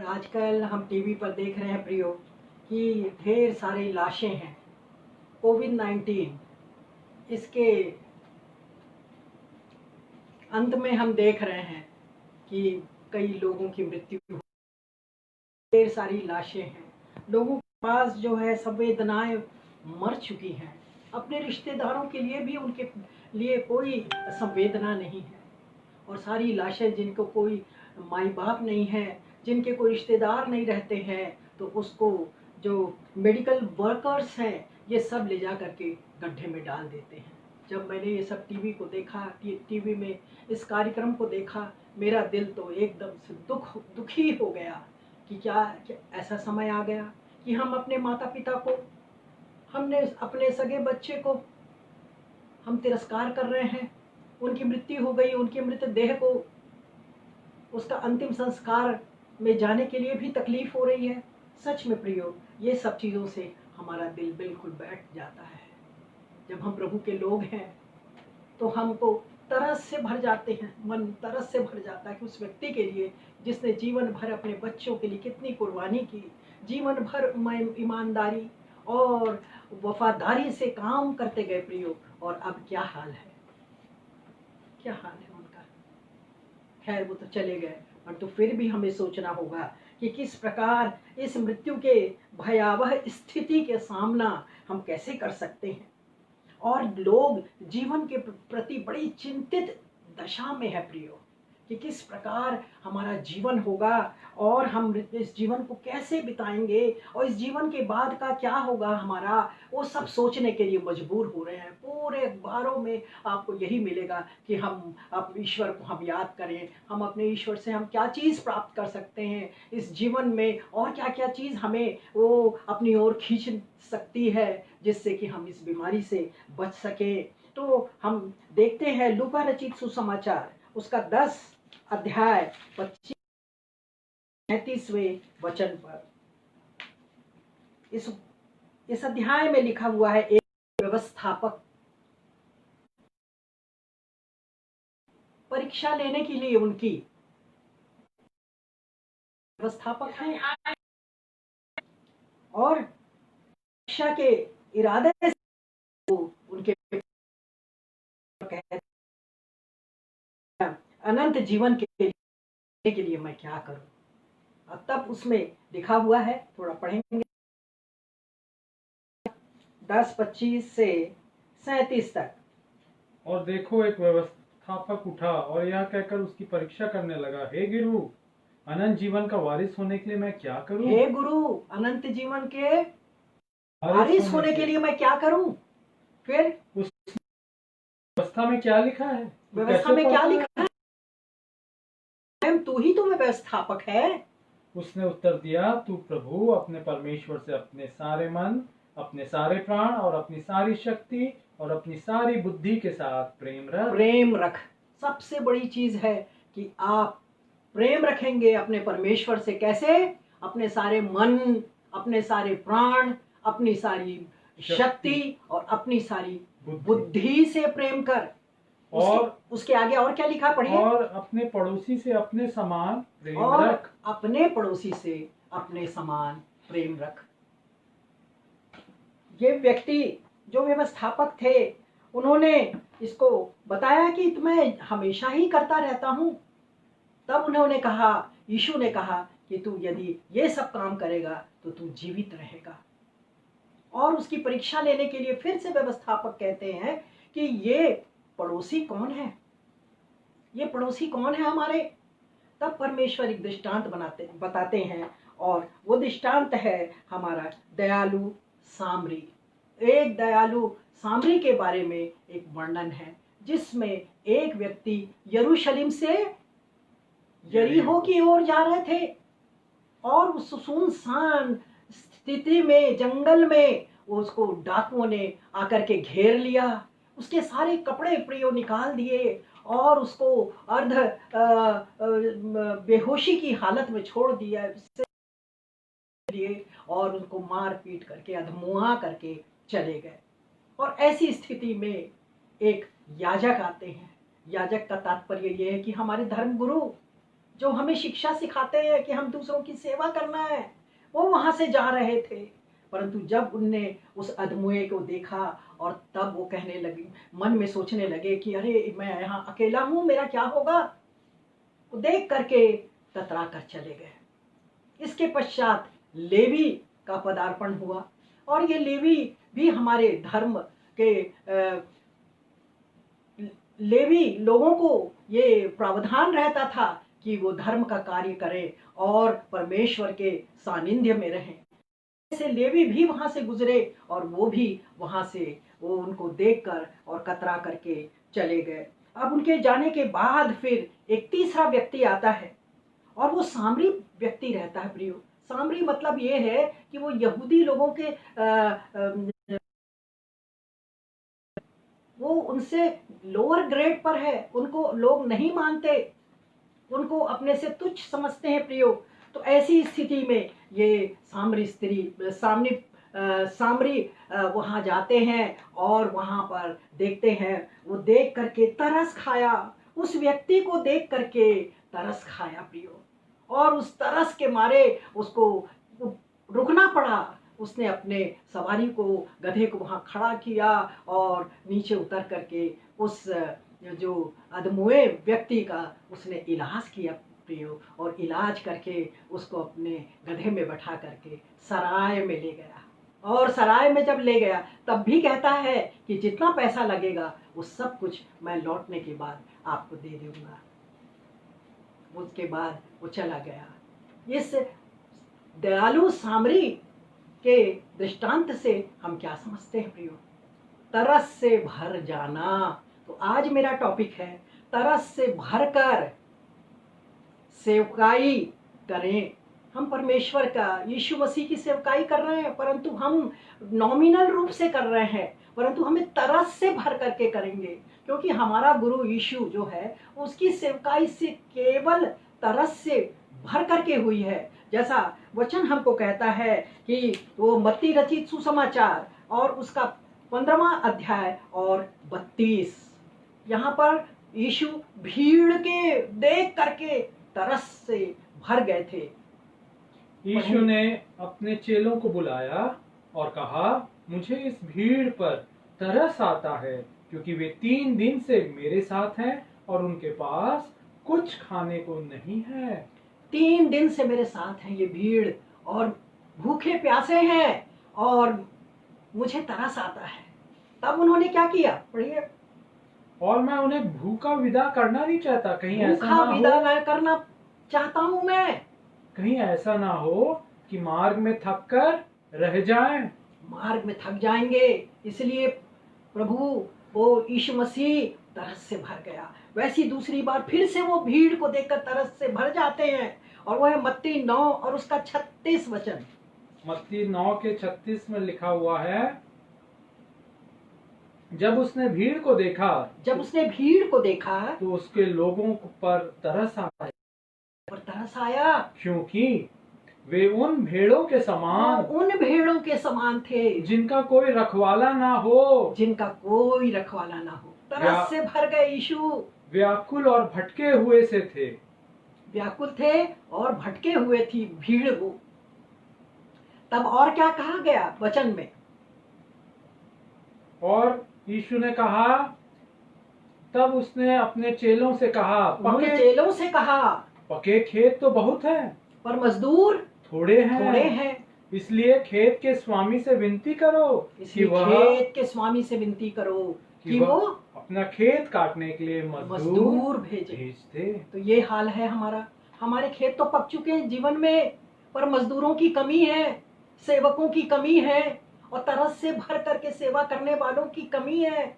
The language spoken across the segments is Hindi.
आजकल हम टीवी पर देख रहे हैं प्रियो कि ढेर सारी लाशें हैं। कोविड-19 इसके अंत में हम देख रहे हैं कि कई लोगों की मृत्यु हुई, ढेर सारी लाशें हैं। लोगों के पास जो है संवेदनाएं मर चुकी हैं। अपने रिश्तेदारों के लिए भी उनके लिए कोई संवेदना नहीं है। और सारी लाशें जिनको कोई माई बाप नहीं है, जिनके कोई रिश्तेदार नहीं रहते हैं, तो उसको जो मेडिकल वर्कर्स हैं ये सब ले जा करके गड्ढे में डाल देते हैं। जब मैंने ये सब टीवी को देखा, टीवी में इस कार्यक्रम को देखा, मेरा दिल तो एकदम से दुखी हो गया कि क्या ऐसा समय आ गया कि हम अपने माता पिता को, हमने अपने सगे बच्चे को हम तिरस्कार कर रहे हैं। उनकी मृत्यु हो गई, उनके मृतदेह को उसका अंतिम संस्कार में जाने के लिए भी तकलीफ हो रही है। सच में प्रियो, ये सब चीज़ों से हमारा दिल बिल्कुल बैठ जाता है। जब हम प्रभु के लोग हैं तो हमको तरस से भर जाते हैं, मन तरस से भर जाता है कि उस व्यक्ति के लिए जिसने जीवन भर अपने बच्चों के लिए कितनी कुर्बानी की, जीवन भर ईमानदारी और वफादारी से काम करते गए प्रियो, और अब क्या हाल है, क्या हाल है उनका। खैर वो तो चले गए, पर तो फिर भी हमें सोचना होगा कि किस प्रकार इस मृत्यु के भयावह स्थिति के सामना हम कैसे कर सकते हैं। और लोग जीवन के प्रति बड़ी चिंतित दशा में है प्रियो, कि किस प्रकार हमारा जीवन होगा और हम इस जीवन को कैसे बिताएंगे और इस जीवन के बाद का क्या होगा हमारा, वो सब सोचने के लिए मजबूर हो रहे हैं। पूरे अखबारों में आपको यही मिलेगा कि हम अपने ईश्वर को हम याद करें, हम अपने ईश्वर से हम क्या चीज़ प्राप्त कर सकते हैं इस जीवन में, और क्या क्या चीज़ हमें वो अपनी ओर खींच सकती है जिससे कि हम इस बीमारी से बच सके। तो हम देखते हैं लूका रचित सुसमाचार उसका 10 अध्याय 25-35वें वचन पर। इस अध्याय में लिखा हुआ है, एक व्यवस्थापक परीक्षा लेने के लिए उनकी व्यवस्थापक हैं और परीक्षा के इरादे से उनके कहते अनंत जीवन के लिए मैं क्या करूं। और तब उसमें लिखा हुआ है, थोड़ा पढ़ेंगे, 10:25 से 37 तक। और देखो, एक व्यवस्थापक उठा और यह कहकर उसकी परीक्षा करने लगा, हे गुरु, अनंत जीवन का वारिस होने के लिए मैं क्या करूं? हे गुरु, अनंत जीवन के वारिस होने के लिए मैं क्या करूं? फिर उस व्यवस्था में क्या लिखा है? व्यवस्था में क्या लिखा है? तू ही तो व्यवस्थापक है। उसने उत्तर दिया, तू प्रभु अपने परमेश्वर से अपने सारे मन, अपने सारे प्राण और अपनी सारी शक्ति और अपनी सारी बुद्धि के साथ प्रेम रख। सबसे बड़ी चीज है कि आप प्रेम रखेंगे अपने परमेश्वर से। कैसे? अपने सारे मन, अपने सारे प्राण, अपनी सारी शक्ति और अपनी सारी बुद्धि से प्रेम कर। और उसके आगे और क्या लिखा, पढ़िए। और अपने पड़ोसी से अपने समान प्रेम रख। अपने पड़ोसी से अपने समान प्रेम रख। ये व्यक्ति जो व्यवस्थापक थे, उन्होंने इसको बताया कि मैं हमेशा ही करता रहता हूं। तब उन्होंने कहा, यीशु ने कहा कि तू यदि ये सब काम करेगा तो तू जीवित रहेगा। और उसकी परीक्षा लेने के लिए फिर से व्यवस्थापक कहते हैं कि ये पड़ोसी कौन है, ये पड़ोसी कौन है हमारे। तब परमेश्वर एक दृष्टांत बताते हैं, और वो दृष्टांत है हमारा दयालु सामरी। एक दयालु सामरी के बारे में एक वर्णन है, जिसमें एक व्यक्ति यरूशलेम से यरीहो की ओर जा रहे थे, और उस सुनसान स्थिति में जंगल में उसको डाकुओं ने आकर के घेर लिया। उसके सारे कपड़े प्रियो निकाल दिए और उसको अर्ध बेहोशी की हालत में छोड़ दिया और उनको मार पीट करके अधमुआ करके चले गए। और ऐसी स्थिति में एक याजक आते हैं। याजक का तात्पर्य यह है कि हमारे धर्मगुरु जो हमें शिक्षा सिखाते हैं कि हम दूसरों की सेवा करना है, वो वहां से जा रहे थे। परंतु जब उनने उस अधमुए को देखा और तब वो कहने लगे, मन में सोचने लगे कि अरे मैं यहाँ अकेला हूं, मेरा क्या होगा। वो देख करके कतरा कर चले गए। इसके पश्चात लेवी का पदार्पण हुआ और ये लेवी भी हमारे धर्म के लेवी लोगों को ये प्रावधान रहता था कि वो धर्म का कार्य करें और परमेश्वर के सानिध्य में रहें। ऐसे लेवी भी वहां से गुजरे और वो भी वहां से वो उनको देखकर और कतरा करके चले गए। अब उनके जाने के बाद फिर एक तीसरा व्यक्ति आता है और वो सामरी व्यक्ति रहता है प्रियो। सामरी मतलब ये है कि वो यहूदी लोगों के वो उनसे लोअर ग्रेड पर है, उनको लोग नहीं मानते, उनको अपने से तुच्छ समझते हैं प्रियो। तो ऐसी स्थिति में ये सामरी वहां जाते हैं और वहां पर देखते हैं, वो देख करके तरस खाया, उस व्यक्ति को देख करके तरस खाया प्रियो। और उस तरस के मारे उसको रुकना पड़ा। उसने अपने सवारी को, गधे को वहां खड़ा किया और नीचे उतर करके उस जो अधमुए व्यक्ति का उसने इलाज किया प्रियो। और इलाज करके उसको अपने गधे में बैठा करके सराय में ले गया। और सराय में जब ले गया तब भी कहता है कि जितना पैसा लगेगा वो सब कुछ मैं लौटने के बाद आपको दे दूंगा। उसके बाद वो चला गया। इस दयालु सामरी के दृष्टांत से हम क्या समझते हैं प्रियो? तरस से भर जाना। तो आज मेरा टॉपिक है तरस से भरकर सेवकाई करें। हम परमेश्वर का, यीशु मसीह की सेवकाई कर रहे हैं, परंतु हम नॉमिनल रूप से कर रहे हैं, परंतु हमें तरस से भर करके करेंगे, क्योंकि हमारा गुरु यीशु जो है उसकी सेवकाई से केवल तरस से भर करके हुई है। जैसा वचन हमको कहता है कि वो मत्ती रचित सुसमाचार और उसका 15वां अध्याय और 32, यहाँ पर यीशु भीड़ के देख करके तरस से भर गए थे। यीशु ने अपने चेलों को बुलाया और कहा, मुझे इस भीड़ पर तरस आता है, क्योंकि वे 3 दिन से मेरे साथ हैं और उनके पास कुछ खाने को नहीं है। 3 दिन से मेरे साथ हैं ये भीड़ और भूखे प्यासे हैं और मुझे तरस आता है। तब उन्होंने क्या किया, पढ़िए। और मैं उन्हें भूखा विदा करना नहीं चाहता। कहीं ऐसा भूखा ना विदा हो, मैं करना चाहता हूं मैं। कहीं ऐसा ना हो कि मार्ग में थक कर रह जाएं। मार्ग में थक जाएंगे। इसलिए प्रभु वो यीशु मसीह तरस से भर गया। वैसी दूसरी बार फिर से वो भीड़ को देखकर तरस से भर जाते हैं और वो है मत्ती 9 और उसका 36 वचन। मत्ती 9 के 36 में लिखा हुआ है, जब उसने भीड़ को देखा तो उसके लोगों पर तरस आया, क्योंकि वे उन भेड़ों के समान थे जिनका कोई रखवाला ना हो। तरस से भर गए यीशु। व्याकुल और भटके हुए से थे। व्याकुल थे और भटके हुए थी भीड़ वो। तब और क्या कहा गया वचन में? और यीशु ने कहा, तब उसने अपने चेलों से कहा, पके खेत तो बहुत हैं, पर मजदूर थोड़े हैं। इसलिए खेत के स्वामी से विनती करो कि वो अपना खेत काटने के लिए मजदूर भेजते। तो ये हाल है हमारे खेत तो पक चुके हैं जीवन में, पर मजदूरों की कमी है, सेवकों की कमी है और तरस से भर करके सेवा करने वालों की कमी है।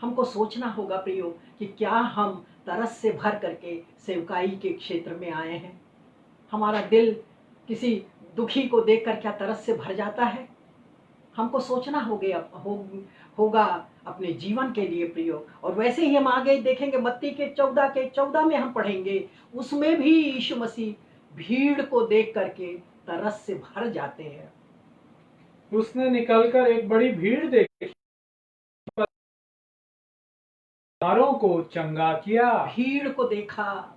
हमको सोचना होगा प्रियो कि क्या हम तरस से भर करके सेवकाई के क्षेत्र में आए हैं? हमारा दिल किसी दुखी को देखकर क्या तरस से भर जाता है? हमको सोचना होगा अपने जीवन के लिए प्रियो। और वैसे ही हम आगे देखेंगे, मत्ती के 14 में हम पढ़ेंगे, उसमें भी यीशु मसीह भीड़ को देख करके तरस से भर जाते हैं। उसने निकलकर एक बड़ी भीड़ देखी, बीमारों को चंगा किया। भीड़ को देखा,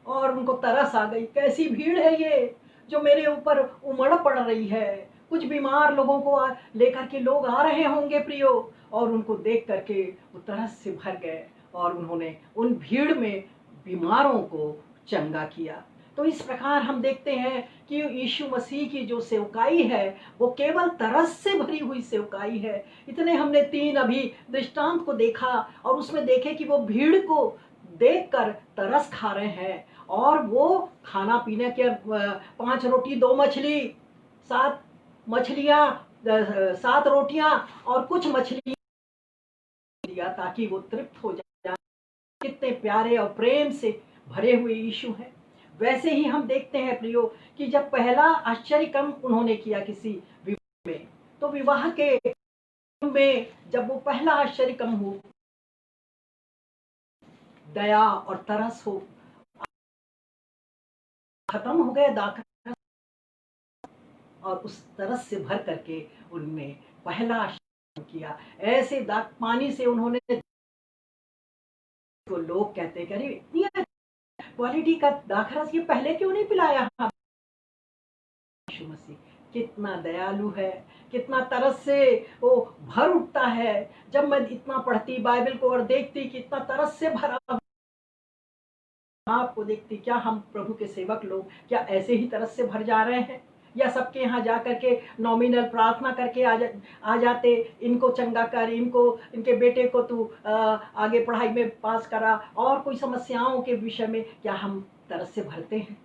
और उनको तरस आ गई, कैसी भीड़ है ये जो मेरे ऊपर उमड़ पड़ रही है। कुछ बीमार लोगों को लेकर के लोग आ रहे होंगे प्रियो, और उनको देख करके वो तरस से भर गए और उन्होंने उन भीड़ में बीमारों को चंगा किया। तो इस प्रकार हम देखते हैं कि यीशु मसीह की जो सेवकाई है वो केवल तरस से भरी हुई सेवकाई है। इतने हमने 3 अभी दृष्टांत को देखा और उसमें देखे कि वो भीड़ को देखकर तरस खा रहे हैं, और वो खाना पीने के 5 रोटी 2 मछली, 7 मछलियां, 7 रोटियां और कुछ मछली दिया ताकि वो तृप्त हो जाए। कितने प्यारे और प्रेम से भरे हुए यीशु हैं। वैसे ही हम देखते हैं प्रियो कि जब पहला आश्चर्य कर्म उन्होंने किया किसी विवाह में, तो विवाह के में जब वो पहला आश्चर्य कर्म हो, दया और तरस हो, खत्म हो गए दाखरस, और उस तरस से भर करके उनने पहला आश्चर्य किया। ऐसे दाख पानी से उन्होंने, तो लोग कहते कि अरे इतनी क्वालिटी का दाखरस ये पहले क्यों नहीं पिलाया। यीशु मसीह कितना दयालु है, कितना तरस से वो भर उठता है। जब मैं इतना पढ़ती बाइबल को और देखती कि इतना तरस से भरा आपको देखती, क्या हम प्रभु के सेवक लोग क्या ऐसे ही तरस से भर जा रहे हैं, या सबके यहाँ जा करके नॉमिनल प्रार्थना करके आ जाते, इनको चंगा कर, इनको, इनके बेटे को तू आगे पढ़ाई में पास करा, और कोई समस्याओं के विषय में क्या हम तरस से भरते हैं।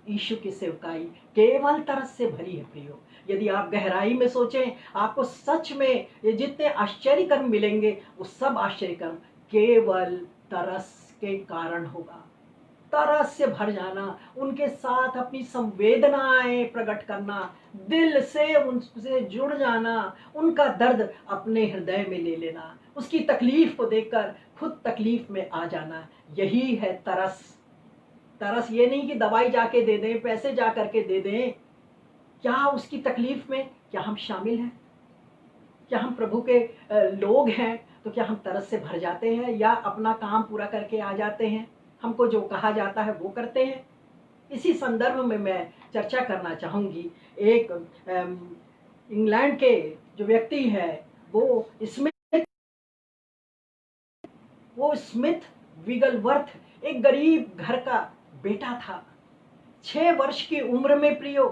यीशु की सेवकाई केवल तरस से भरी है प्रियो। यदि आप गहराई में सोचें, आपको सच में ये जितने आश्चर्य कर्म मिलेंगे वो सब आश्चर्य कर्म केवल तरस के कारण होगा। तरस से भर जाना, उनके साथ अपनी संवेदनाएं प्रकट करना, दिल से उनसे जुड़ जाना, उनका दर्द अपने हृदय में ले लेना, उसकी तकलीफ को देखकर खुद तकलीफ में आ जाना, यही है तरस। तरस ये नहीं कि दवाई जाके दे दें, पैसे जा करके दे दें। क्या उसकी तकलीफ में क्या हम शामिल हैं? क्या हम प्रभु के लोग हैं तो क्या हम तरस से भर जाते हैं, या अपना काम पूरा करके आ जाते हैं, हमको जो कहा जाता है वो करते हैं? इसी संदर्भ में मैं चर्चा करना चाहूंगी। एक इंग्लैंड के जो व्यक्ति है वो स्मिथ विगलवर्थ एक गरीब घर का बेटा था। 6 वर्ष की उम्र में प्रियो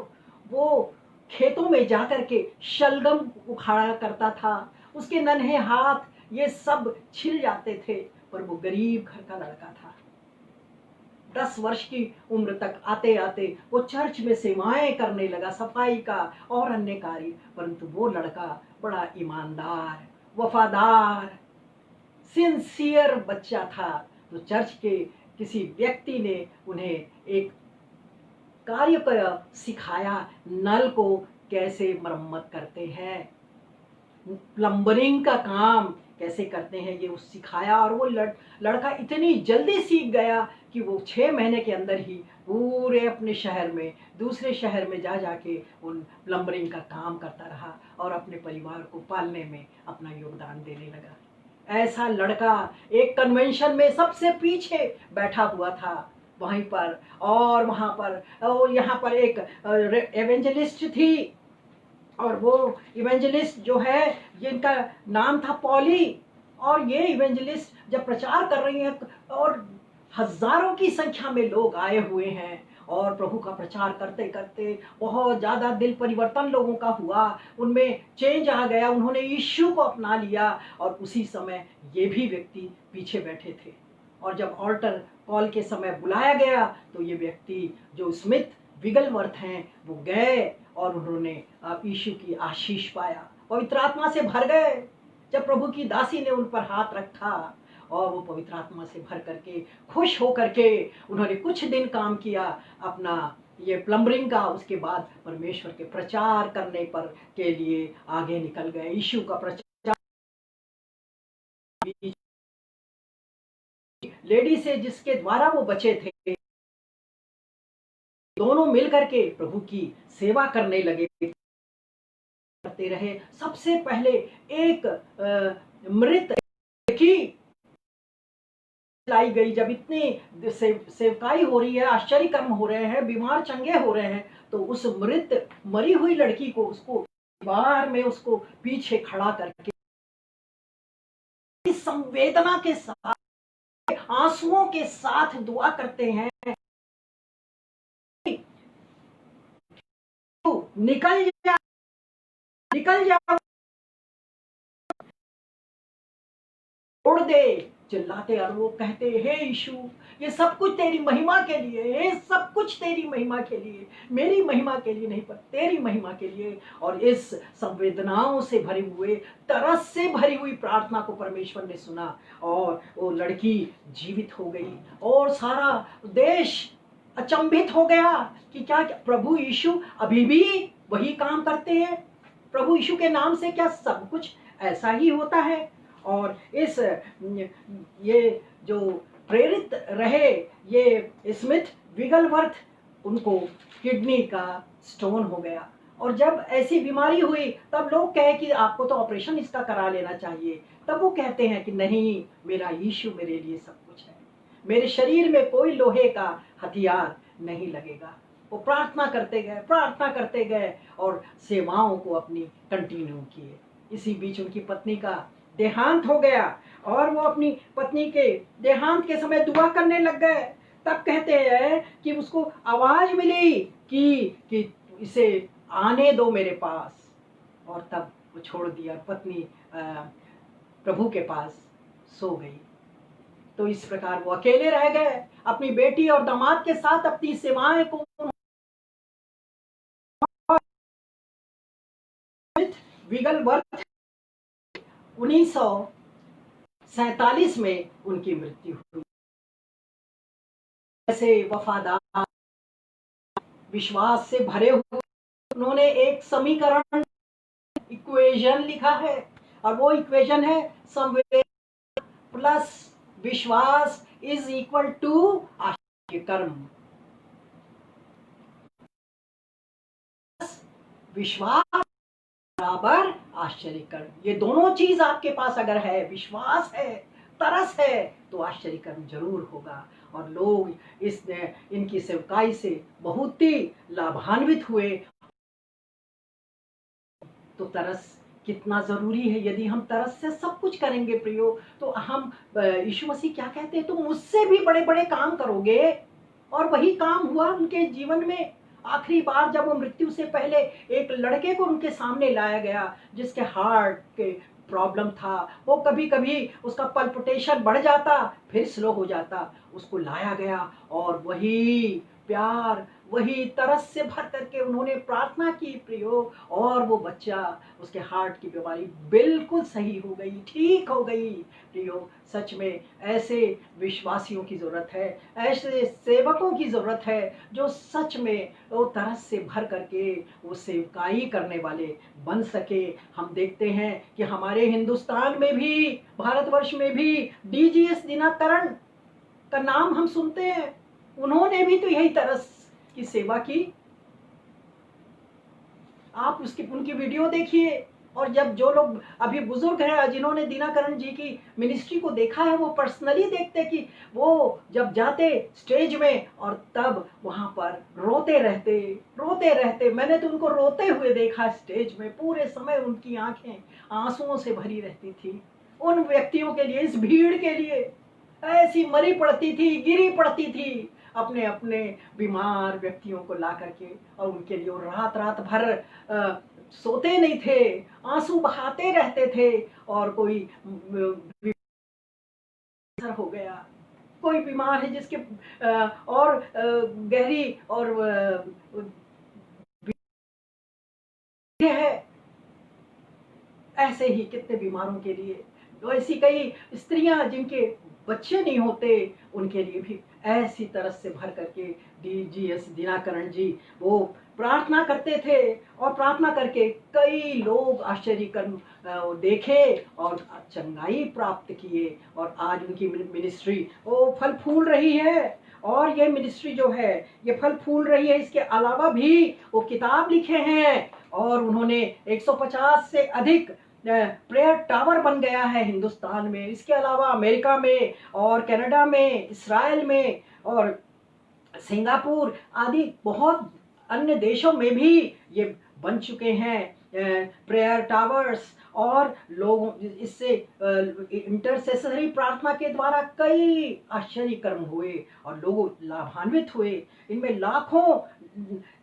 वो खेतों में जाकर के शलगम उखाड़ा करता था। उसके नन्हे हाथ ये सब छिल जाते थे, पर वो गरीब घर का लड़का था। 10 वर्ष की उम्र तक आते आते वो चर्च में सेवाएं करने लगा, सफाई का और अन्य कार्य। परंतु वो लड़का बड़ा ईमानदार, वफादार, सिंसियर बच्चा था। तो चर्च के किसी व्यक्ति ने उन्हें एक कार्य कर सिखाया, नल को कैसे मरम्मत करते हैं, प्लम्बरिंग का काम कैसे करते हैं, ये उस सिखाया। और वो लड़का इतनी जल्दी सीख गया कि वो 6 महीने के अंदर ही पूरे अपने शहर में, दूसरे शहर में जा जाके उन प्लम्बरिंग का काम करता रहा और अपने परिवार को पालने में अपना योगदान देने लगा। ऐसा लड़का एक कन्वेंशन में सबसे पीछे बैठा हुआ था वहीं पर, और वहां पर और यहाँ पर एक एवेंजलिस्ट थी, और वो इवेंजलिस्ट जो है जिनका नाम था पॉली, और ये इवेंजलिस्ट जब प्रचार कर रही हैं और हजारों की संख्या में लोग आए हुए हैं, और प्रभु का प्रचार करते करते बहुत ज़्यादा दिल परिवर्तन लोगों का हुआ, उनमें चेंज आ गया, उन्होंने यीशु को अपना लिया। और उसी समय ये भी व्यक्ति पीछे बैठे थे, और जब ऑल्टर कॉल के समय बुलाया गया तो ये व्यक्ति जो स्मिथ विगलवर्थ हैं वो गए और उन्होंने यीशु की आशीष पाया, पवित्र आत्मा से भर गए। जब प्रभु की दासी ने उन पर हाथ रखा और वो पवित्र आत्मा से भर करके खुश हो करके उन्होंने कुछ दिन काम किया अपना ये प्लम्बरिंग का, उसके बाद परमेश्वर के प्रचार करने पर के लिए आगे निकल गए। यीशु का प्रचार लेडी से जिसके द्वारा वो बचे थे, दोनों मिलकर के प्रभु की सेवा करने लगे, करते रहे। सबसे पहले एक मृत की लाई गई, जब इतनी सेवकाई हो रही है, आश्चर्य कर्म हो रहे हैं, बीमार चंगे हो रहे हैं, तो उस मरी हुई लड़की को, उसको बार में उसको पीछे खड़ा करके संवेदना के साथ, आंसुओं के साथ दुआ करते हैं, निकल जा, निकल जा, छोड़ दे, चिल्लाते। और वो कहते, हे यीशु, ये सब कुछ तेरी महिमा के लिए, ये सब कुछ तेरी महिमा के लिए, मेरी महिमा के लिए नहीं पर तेरी महिमा के लिए। और इस संवेदनाओं से भरे हुए, तरस से भरी हुई प्रार्थना को परमेश्वर ने सुना और वो लड़की जीवित हो गई। और सारा देश अचंभित हो गया कि क्या प्रभु यीशु अभी भी वही काम करते हैं? प्रभु यीशु के नाम से क्या सब कुछ ऐसा ही होता है? और ये जो प्रेरित रहे, ये स्मिथ विगलवर्थ, उनको किडनी का स्टोन हो गया। और जब ऐसी बीमारी हुई तब लोग कहे कि आपको तो ऑपरेशन इसका करा लेना चाहिए। तब वो कहते हैं कि नहीं, मेरा यीशु मेरे लिए सब कुछ है, मेरे शरीर में कोई लोहे का हथियार नहीं लगेगा। वो प्रार्थना करते गए, प्रार्थना करते गए और सेवाओं को अपनी कंटिन्यू किए। इसी बीच उनकी पत्नी का देहांत हो गया और वो अपनी पत्नी के देहांत के समय दुआ करने लग गए। तब कहते हैं कि उसको आवाज मिली कि इसे आने दो मेरे पास, और तब वो छोड़ दिया। पत्नी प्रभु के पास सो गई। तो इस प्रकार वो अकेले रह गए, अपनी बेटी और दामाद के साथ अपनी सेवाएं को विगलवर्थ 1947 में उनकी मृत्यु हुई। ऐसे वफादार, विश्वास से भरे हुए उन्होंने एक समीकरण, इक्वेशन लिखा है, और वो इक्वेशन है संवेदना प्लस विश्वास इज इक्वल टू आश्चर्य कर्म। विश्वास बराबर आश्चर्य कर्म। ये दोनों चीज आपके पास अगर है, विश्वास है, तरस है, तो आश्चर्य कर्म जरूर होगा। और लोग इनकी सेवकाई से बहुत ही लाभान्वित हुए। तो तरस कितना जरूरी है। यदि हम तरस से सब कुछ करेंगे प्रियो, तो हम, यीशु मसीह क्या कहते हैं, तुम मुझसे भी बड़े बड़े काम करोगे। और वही काम हुआ उनके जीवन में। आखिरी बार जब वो मृत्यु से पहले एक लड़के को उनके सामने लाया गया जिसके हार्ट के प्रॉब्लम था, वो कभी कभी उसका पल्पिटेशन बढ़ जाता फिर स्लो हो जाता, उसको लाया गया और वही प्यार, वही तरस से भर करके उन्होंने प्रार्थना की प्रियो, और वो बच्चा, उसके हार्ट की बीमारी बिल्कुल सही हो गई, ठीक हो गई प्रियो। सच में ऐसे विश्वासियों की जरूरत है, ऐसे सेवकों की जरूरत है जो सच में वो तरस से भर करके वो सेवकाई करने वाले बन सके। हम देखते हैं कि हमारे हिंदुस्तान में भी, भारतवर्ष में भी DGS दिनकरण का नाम हम सुनते हैं। उन्होंने भी तो यही तरस की सेवा की। आप उनकी वीडियो देखिए। और जब जो लोग अभी बुजुर्ग हैं जिन्होंने दिनकरण जी की मिनिस्ट्री को देखा है, वो पर्सनली देखते कि वो जब जाते स्टेज में और तब वहां पर रोते रहते। मैंने तो उनको रोते हुए देखा स्टेज में, पूरे समय उनकी आंखें आंसुओं से भरी रहती थी। उन व्यक्तियों के लिए, इस भीड़ के लिए ऐसी मरी पड़ती थी, गिरी पड़ती थी, अपने अपने बीमार व्यक्तियों को ला करके, और उनके लिए वो रात रात भर सोते नहीं थे, आंसू बहाते रहते थे। और कोई हो गया, कोई बीमार है जिसके और गहरी और है, ऐसे ही कितने बीमारों के लिए, ऐसी कई स्त्रियां जिनके बच्चे नहीं होते, उनके लिए भी ऐसी तरस से भर करके DGS दिनकरण जी वो प्रार्थना करते थे। और प्रार्थना करके कई लोग आश्चर्य कर्म देखे और चंगाई प्राप्त किए। और आज उनकी मिनिस्ट्री वो फल फूल रही है। और ये मिनिस्ट्री जो है ये फल फूल रही है। इसके अलावा भी वो किताब लिखे हैं और उन्होंने 150 से अधिक प्रेयर टावर बन गया है हिंदुस्तान में, इसके अलावा अमेरिका में और कनाडा में, इसराइल में और सिंगापुर आदि बहुत अन्य देशों में भी ये बन चुके हैं प्रेयर टावर्स। और लोग इससे इंटरसेसरी प्रार्थना के द्वारा कई आश्चर्य कर्म हुए और लोग लाभान्वित हुए। इनमें लाखों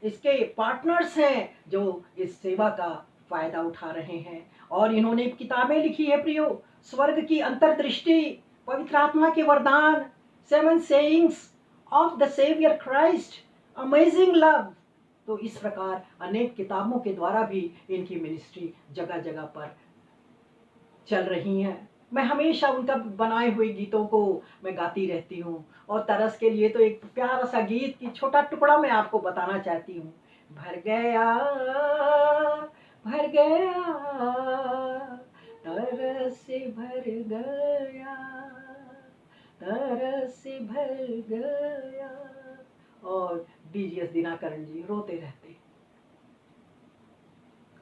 इसके पार्टनर्स हैं जो इस सेवा का फायदा उठा रहे हैं। और इन्होंने किताबें लिखी है प्रियो, स्वर्ग की अंतर्दृष्टि, पवित्र आत्मा के वरदान, 7 sayings of the saviour Christ, amazing love. तो इस प्रकार अनेक किताबों के द्वारा भी इनकी मिनिस्ट्री जगह जगह पर चल रही है। मैं हमेशा उनका बनाए हुए गीतों को मैं गाती रहती हूँ। और तरस के लिए तो एक प्यारा सा गीत की छोटा टुकड़ा मैं आपको बताना चाहती हूँ। भर गया तरस से भर गया, तरस से भर गया। और डीजीएस दिनाकरण जी रोते रहते।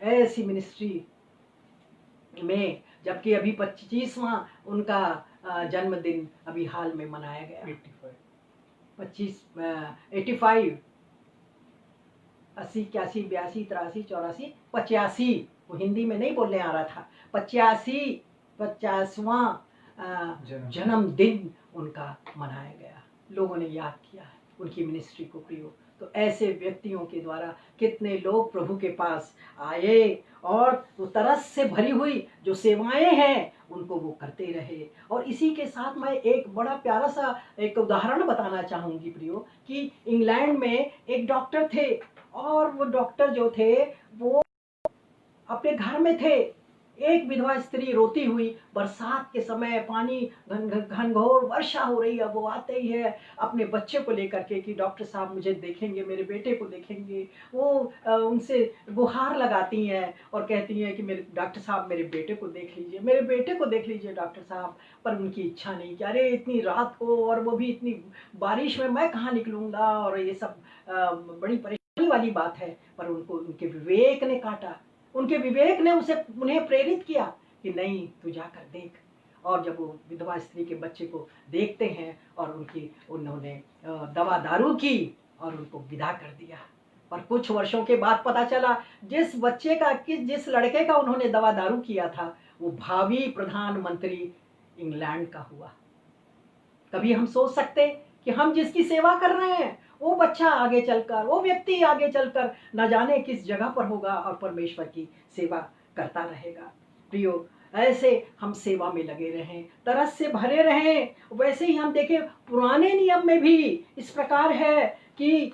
ऐसी मिनिस्ट्री में, जबकि अभी 25वां उनका जन्मदिन अभी हाल में मनाया गया। 85 80 81 82 83 84 85, वो हिंदी में नहीं बोलने आ रहा था। 50वां जन्मदिन उनका मनाया गया। लोगों ने याद किया उनकी मिनिस्ट्री को प्रियो। तो ऐसे व्यक्तियों के द्वारा कितने लोग प्रभु के पास आए और वो तरस से भरी हुई जो सेवाएं हैं उनको वो करते रहे। और इसी के साथ मैं एक बड़ा प्यारा सा एक उदाहरण बताना चाहूंगी प्रियो कि इंग्लैंड में एक डॉक्टर थे और वो डॉक्टर जो थे वो अपने घर में थे। एक विधवा स्त्री रोती हुई, बरसात के समय पानी घनघोर वर्षा हो रही है, वो आते ही है अपने बच्चे को लेकर के कि डॉक्टर साहब मुझे देखेंगे, मेरे बेटे को देखेंगे। वो उनसे गुहार लगाती हैं और कहती हैं कि मेरे डॉक्टर साहब मेरे बेटे को देख लीजिए, मेरे बेटे को देख लीजिए डॉक्टर साहब। पर उनकी इच्छा नहीं कि अरे इतनी रात को और वो भी इतनी बारिश में मैं कहाँ निकलूँगा, और ये सब बड़ी परेशानी वाली बात है। पर उनको उनके विवेक ने काटा, उनके विवेक ने उन्हें प्रेरित किया कि नहीं तू जाकर देख। और जब वो विधवा स्त्री के बच्चे को देखते हैं और उन्होंने दवा दारू की और उनको विदा कर दिया। और कुछ वर्षों के बाद पता चला जिस बच्चे का जिस लड़के का उन्होंने दवा दारू किया था वो भावी प्रधानमंत्री इंग्लैंड का हुआ। कभी हम सोच सकते कि हम जिसकी सेवा कर रहे हैं वो बच्चा आगे चलकर, वो व्यक्ति आगे चलकर न जाने किस जगह पर होगा और परमेश्वर की सेवा करता रहेगा। प्रियो, ऐसे हम सेवा में लगे रहें, तरस से भरे रहें। वैसे ही हम देखें पुराने नियम में भी इस प्रकार है कि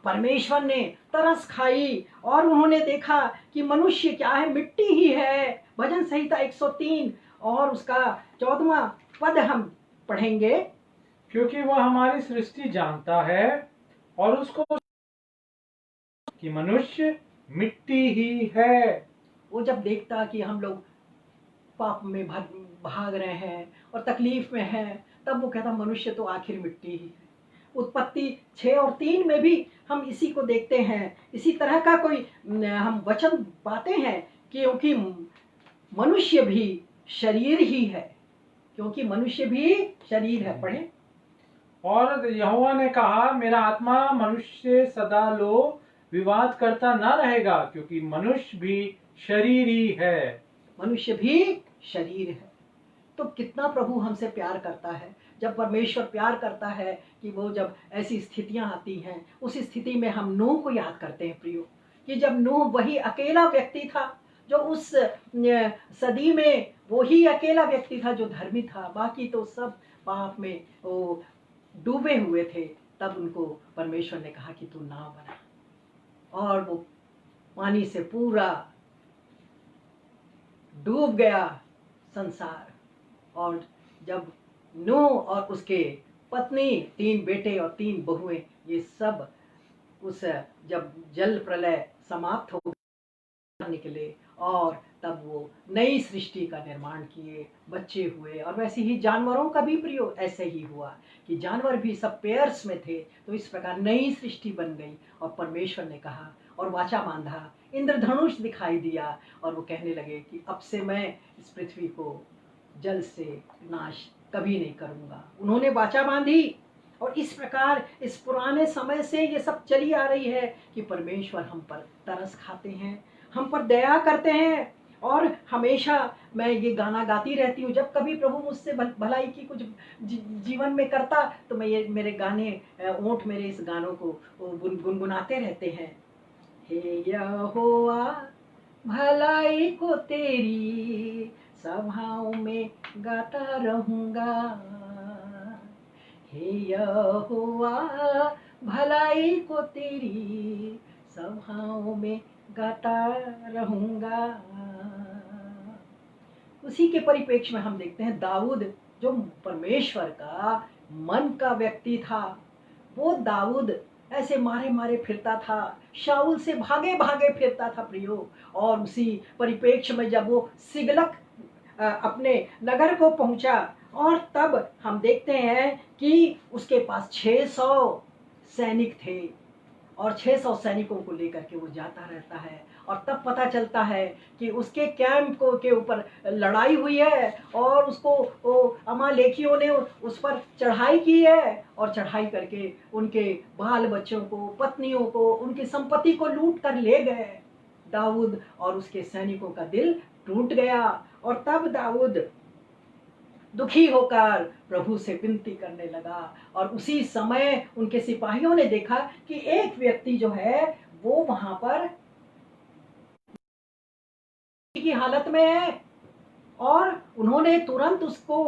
परमेश्वर ने तरस खाई और उन्होंने देखा कि मनुष्य क्या है, मिट्टी ही है। भजन संहिता 103 और उसका 14वां पद हम पढ़ेंगे। क्योंकि वह हमारी सृष्टि जानता है और उसको कि मनुष्य मिट्टी ही है। वो जब देखता कि हम लोग पाप में भाग रहे हैं और तकलीफ में हैं, तब वो कहता मनुष्य तो आखिर मिट्टी ही है। उत्पत्ति 6 और 3 में भी हम इसी को देखते हैं। इसी तरह का कोई हम वचन पाते हैं क्योंकि मनुष्य भी शरीर ही है, क्योंकि मनुष्य भी शरीर है। पढ़े। और यहोवा ने कहा मेरा आत्मा मनुष्य से सदा लो विवाद करता न रहेगा, क्योंकि मनुष्य भी शरीर ही है। मनुष्य भी शरीर है। तो कितना प्रभु हमसे प्यार करता है। जब परमेश्वर प्यार करता है कि वो जब ऐसी स्थितियां आती हैं, उस स्थिति में हम नूह को याद करते हैं प्रियो, कि जब नूह वही अकेला व्यक्ति था जो उस सदी में वो ही अकेला व्यक्ति था जो धर्मी था, बाकी तो सब पाप में वो डूबे हुए थे। तब उनको परमेश्वर ने कहा कि तू नाव बना, और वो पानी से पूरा डूब गया संसार। और जब नूह और उसके पत्नी, 3 बेटे और 3 बहुएं, ये सब उस जब जल प्रलय समाप्त हो निकले और तब वो नई सृष्टि का निर्माण किए, बच्चे हुए। और वैसे ही जानवरों का भी प्रयोग ऐसे ही हुआ कि जानवर भी सब पेयर्स में थे, तो इस प्रकार नई सृष्टि बन गई। और परमेश्वर ने कहा और वाचा बांधा, इंद्रधनुष दिखाई दिया और वो कहने लगे कि अब से मैं इस पृथ्वी को जल से नाश कभी नहीं करूँगा। उन्होंने वाचा बांधी। और इस प्रकार इस पुराने समय से ये सब चली आ रही है कि परमेश्वर हम पर तरस खाते हैं, हम पर दया करते हैं। और हमेशा मैं ये गाना गाती रहती हूँ, जब कभी प्रभु मुझसे भलाई की कुछ जीवन में करता तो मैं ये मेरे गाने ओंठ मेरे इस गानों को गुनगुनाते रहते हैं। हे यहोवा भलाई को तेरी सभाओं में गाता रहूंगा, हे यहोवा भलाई को तेरी सभाओं में गाता रहूंगा। उसी के परिप्रेक्ष्य में हम देखते हैं दाऊद जो परमेश्वर का मन का व्यक्ति था, वो दाऊद ऐसे मारे मारे फिरता था, शाऊल से भागे भागे फिरता था प्रियो। और उसी परिप्रेक्ष्य में जब वो सिगलक अपने नगर को पहुंचा, और तब हम देखते हैं कि उसके पास 600 सैनिक थे और 600 सैनिकों को लेकर के वो जाता रहता है। और तब पता चलता है कि उसके कैंप को के ऊपर लड़ाई हुई है और उसको अमालेकियों ने उस पर चढ़ाई की है, और चढ़ाई करके उनके बाल बच्चों को, पत्नियों को, उनकी संपत्ति को लूट कर ले गए। दाऊद और उसके सैनिकों का दिल टूट गया। और तब दाऊद दुखी होकर प्रभु से विनती करने लगा। और उसी समय उनके सिपाहियों ने देखा कि एक व्यक्ति जो है वो वहां पर की हालत में है, और उन्होंने तुरंत उसको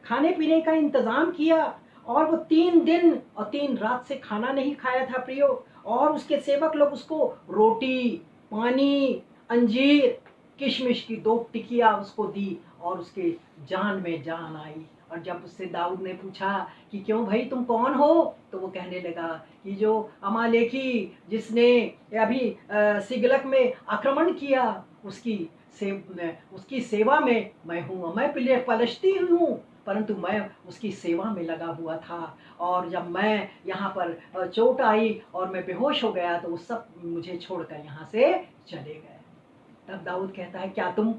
खाने पीने का इंतजाम किया। और वो 3 दिन और 3 रात से खाना नहीं खाया था प्रियो। और उसके सेवक लोग उसको रोटी, पानी, अंजीर, किशमिश की 2 टिकिया उसको दी, और उसके जान में जान आई। और जब उससे दाऊद ने पूछा कि क्यों भाई तुम कौन हो, तो वो कहने लगा कि जो अमालेकी जिसने अभी सिगलक में आक्रमण किया उसकी सेवा में मैं हूँ। मैं पलश्ती हूँ, परंतु मैं उसकी सेवा में लगा हुआ था। और जब मैं यहाँ पर चोट आई और मैं बेहोश हो गया तो वो सब मुझे छोड़कर यहाँ से चले गए। तब दाऊद कहता है क्या तुम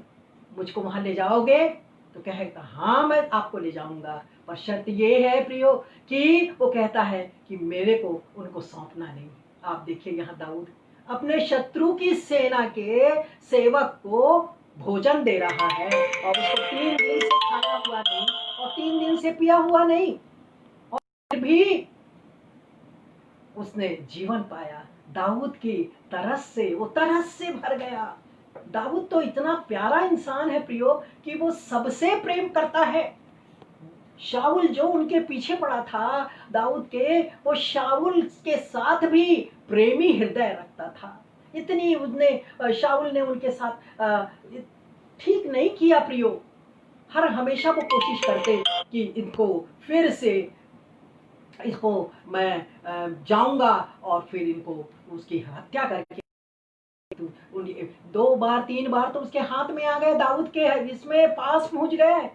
मुझको वहां ले जाओगे? तो कहता हाँ मैं आपको ले जाऊंगा, पर शर्त ये है प्रियो कि वो कहता है कि मेरे को उनको सौंपना नहीं। आप देखिए यहाँ दाऊद अपने शत्रु की सेना के सेवक को भोजन दे रहा है, और उसको 3 दिन से खाया हुआ नहीं और 3 दिन से पिया हुआ नहीं, और फिर भी उसने जीवन पाया। दाऊद की तरस से वो तरस से भर गया। दाऊद तो इतना प्यारा इंसान है प्रियो कि वो सबसे प्रेम करता है। शाऊल जो उनके पीछे पड़ा था दाऊद के, वो शाऊल के साथ भी प्रेमी हृदय रखता था। इतनी उसने शाऊल ने उनके साथ ठीक नहीं किया प्रियो। हमेशा वो कोशिश करते कि इनको फिर से इसको मैं जाऊंगा और फिर इनको उसकी हत्या करके 2 बार 3 बार तो उसके हाथ में आ गए दाऊद के, इसमें पास पहुंच गए।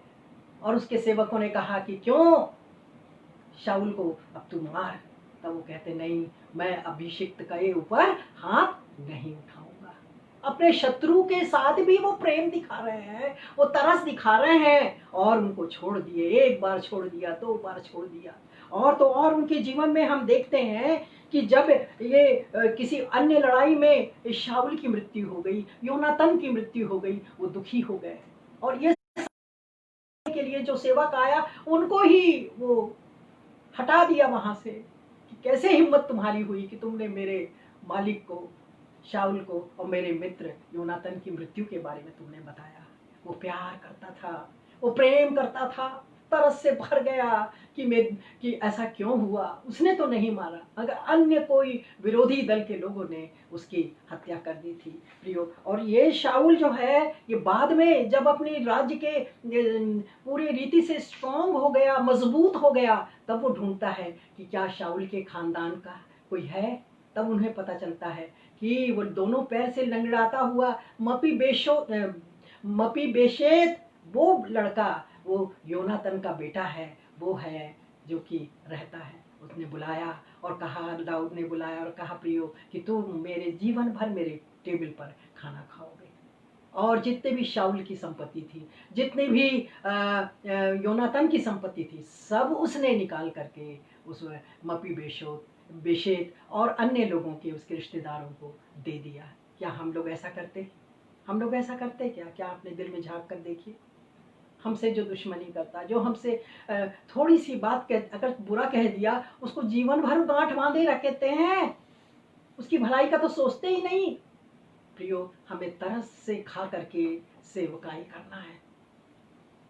और उसके सेवकों ने कहा कि क्यों शाऊल को अब तू मार। तब वो कहते नहीं, मैं अभिषिक्त के ऊपर हाथ नहीं उठाऊंगा। अपने शत्रु के साथ भी वो प्रेम दिखा रहे हैं, वो तरस दिखा रहे हैं, और उनको छोड़ दिए। 1 बार छोड़ दिया, 2 बार छोड़ दिया। और तो और उनके जीवन में हम देखते हैं कि जब ये किसी अन्य लड़ाई में शाऊल की मृत्यु हो गई, योनातन की मृत्यु हो गई, वो दुखी हो गए। और ये के लिए जो सेवक आया उनको ही वो हटा दिया वहां से कि कैसे हिम्मत तुम्हारी हुई कि तुमने मेरे मालिक को, शाऊल को, और मेरे मित्र योनातन की मृत्यु के बारे में तुमने बताया। वो प्यार करता था, वो प्रेम करता था, तरस से भर गया कि ऐसा क्यों हुआ। उसने तो नहीं मारा, अगर अन्य कोई विरोधी दल के लोगों ने उसकी हत्या कर दी थी प्रियो। और ये शाऊल जो है ये बाद में जब अपनी राज्य के पूरी रीति से स्ट्रांग हो गया, मजबूत हो गया, तब वो ढूंढता है कि क्या शाऊल के खानदान का कोई है तब उन्हें पता चलता है कि वो दोनों पैर से लंगड़ाता हुआ मपी बेशेत वो लड़का, वो योनातन का बेटा है, वो है जो कि रहता है। उसने बुलाया और कहा, दाऊद ने बुलाया और कहा, प्रियो कि तुम मेरे जीवन भर मेरे टेबल पर खाना खाओगे। और जितने भी शाऊल की संपत्ति थी, जितने भी योनातन की संपत्ति थी, सब उसने निकाल करके उस मपी बेशेत और अन्य लोगों के, उसके रिश्तेदारों को दे दिया। क्या हम लोग ऐसा करते? हम लोग ऐसा करते क्या? क्या अपने दिल में झांक कर देखिए। हमसे जो दुश्मनी करता, जो हमसे थोड़ी सी बात अगर बुरा कह दिया, उसको जीवन भर गांठ बांधे रखते हैं, उसकी भलाई का तो सोचते ही नहीं। प्रियो, हमें तरस से खा करके सेवकाई करना है।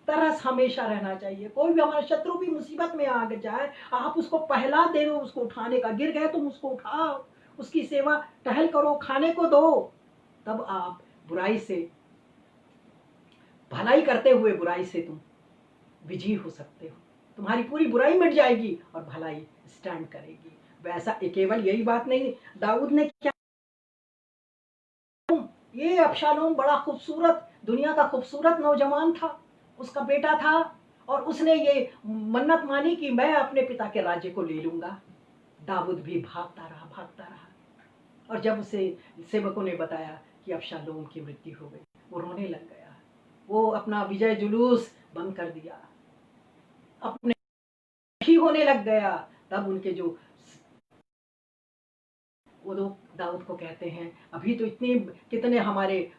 तरस हमेशा रहना चाहिए। कोई भी हमारा शत्रु भी मुसीबत में आ जाए, आप उसको पहला दे दो, उसको उठाने का। गिर गए तुम उसको उठाओ, उसकी सेवा टहल करो, खाने को दो। तब आप बुराई से, भलाई करते हुए बुराई से तुम विजयी हो सकते हो। तुम्हारी पूरी बुराई मिट जाएगी और भलाई स्टैंड करेगी। वैसा केवल यही बात नहीं, दाऊद ने क्या, ये अबशालोम बड़ा खूबसूरत, दुनिया का खूबसूरत नौजवान था, उसका बेटा था, और उसने ये मन्नत मानी कि मैं अपने पिता के राज्य को ले लूंगा। दाऊद भी भागता रहा। और जब उसे सेवकों ने बताया कि अबशालोम की मृत्यु हो गई, वो रोने लग गया। वो अपना विजय जुलूस बंद कर दिया, अपने ही होने लग गया। तब उनके जो वो लोग दाऊद को कहते हैं, अभी तो इतने कितने हमारे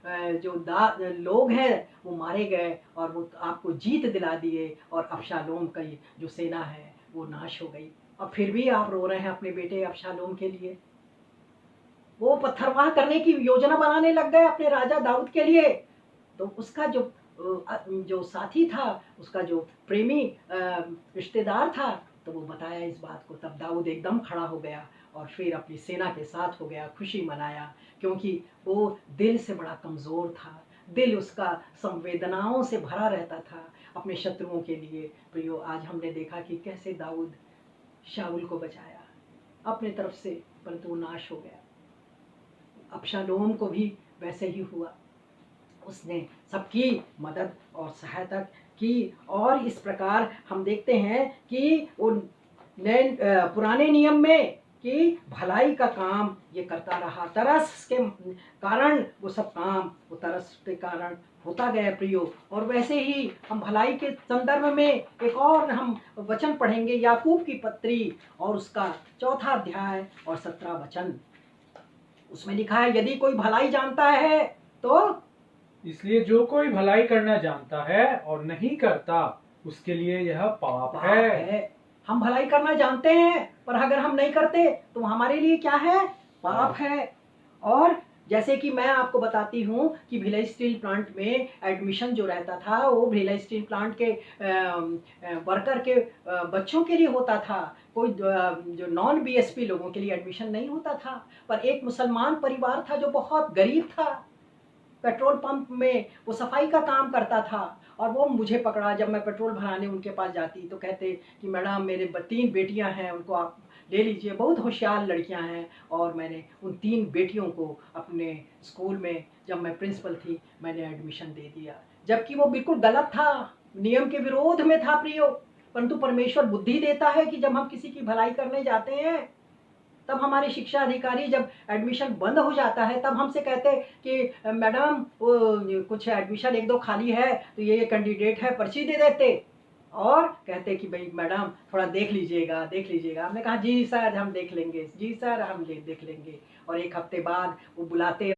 जो लोग हैं वो मारे गए और वो आपको जीत दिला दिए, और अबशालोम का जो सेना है वो नाश हो गई, और फिर भी आप रो रहे हैं अपने बेटे अबशालोम के लिए। वो पत्थरवाह करने की योजना बनाने लग गए अपने राजा दाऊद के लिए। तो उसका जो साथी था, उसका जो प्रेमी रिश्तेदार था, तो वो बताया इस बात को। तब दाऊद एकदम खड़ा हो गया और फिर अपनी सेना के साथ हो गया, खुशी मनाया, क्योंकि वो दिल से बड़ा कमज़ोर था। दिल उसका संवेदनाओं से भरा रहता था अपने शत्रुओं के लिए। प्रियो, आज हमने देखा कि कैसे दाऊद शाऊल को बचाया अपने तरफ से, परंतु वो नाश हो गया। अबशालोम को भी वैसे ही हुआ, उसने सबकी मदद और सहायता की। और इस प्रकार हम देखते हैं कि पुराने नियम में कि भलाई का काम ये करता रहा। तरस के कारण वो सब काम, वो तरस के कारण होता गया प्रियो। और वैसे ही हम भलाई के संदर्भ में एक और हम वचन पढ़ेंगे, याकूब की पत्री और उसका 4 अध्याय और 17 वचन। उसमें लिखा है, यदि कोई भलाई जानता है तो, इसलिए जो कोई भलाई करना जानता है और नहीं करता, उसके लिए यह पाप है। हम भलाई करना जानते हैं, पर अगर हम नहीं करते तो हमारे लिए क्या है? पाप है। और जैसे कि मैं आपको बताती हूँ कि भिलाई स्टील प्लांट में एडमिशन जो रहता था, वो भिलाई स्टील प्लांट के वर्कर के बच्चों के लिए होता था। कोई जो नॉन बीएसपी लोगों के लिए एडमिशन नहीं होता था। पर एक मुसलमान परिवार था जो बहुत गरीब था, पेट्रोल पंप में वो सफाई का काम करता था, और वो मुझे पकड़ा। जब मैं पेट्रोल भराने उनके पास जाती तो कहते कि मैडम, मेरे 3 बेटियां हैं, उनको आप ले लीजिए, बहुत होशियार लड़कियां हैं। और मैंने उन 3 बेटियों को अपने स्कूल में, जब मैं प्रिंसिपल थी, मैंने एडमिशन दे दिया, जबकि वो बिल्कुल गलत था, नियम के विरोध में था प्रियो। परंतु परमेश्वर बुद्धि देता है कि जब हम किसी की भलाई करने जाते हैं, तब हमारे शिक्षा अधिकारी जब एडमिशन बंद हो जाता है, तब हमसे कहते कि मैडम, वो कुछ एडमिशन 1-2 खाली है, तो ये कैंडिडेट है, पर्ची दे देते, और कहते कि भाई मैडम थोड़ा देख लीजिएगा। हमने कहा जी सर, हम देख लेंगे, जी सर हम देख लेंगे। और 1 हफ्ते बाद वो बुलाते,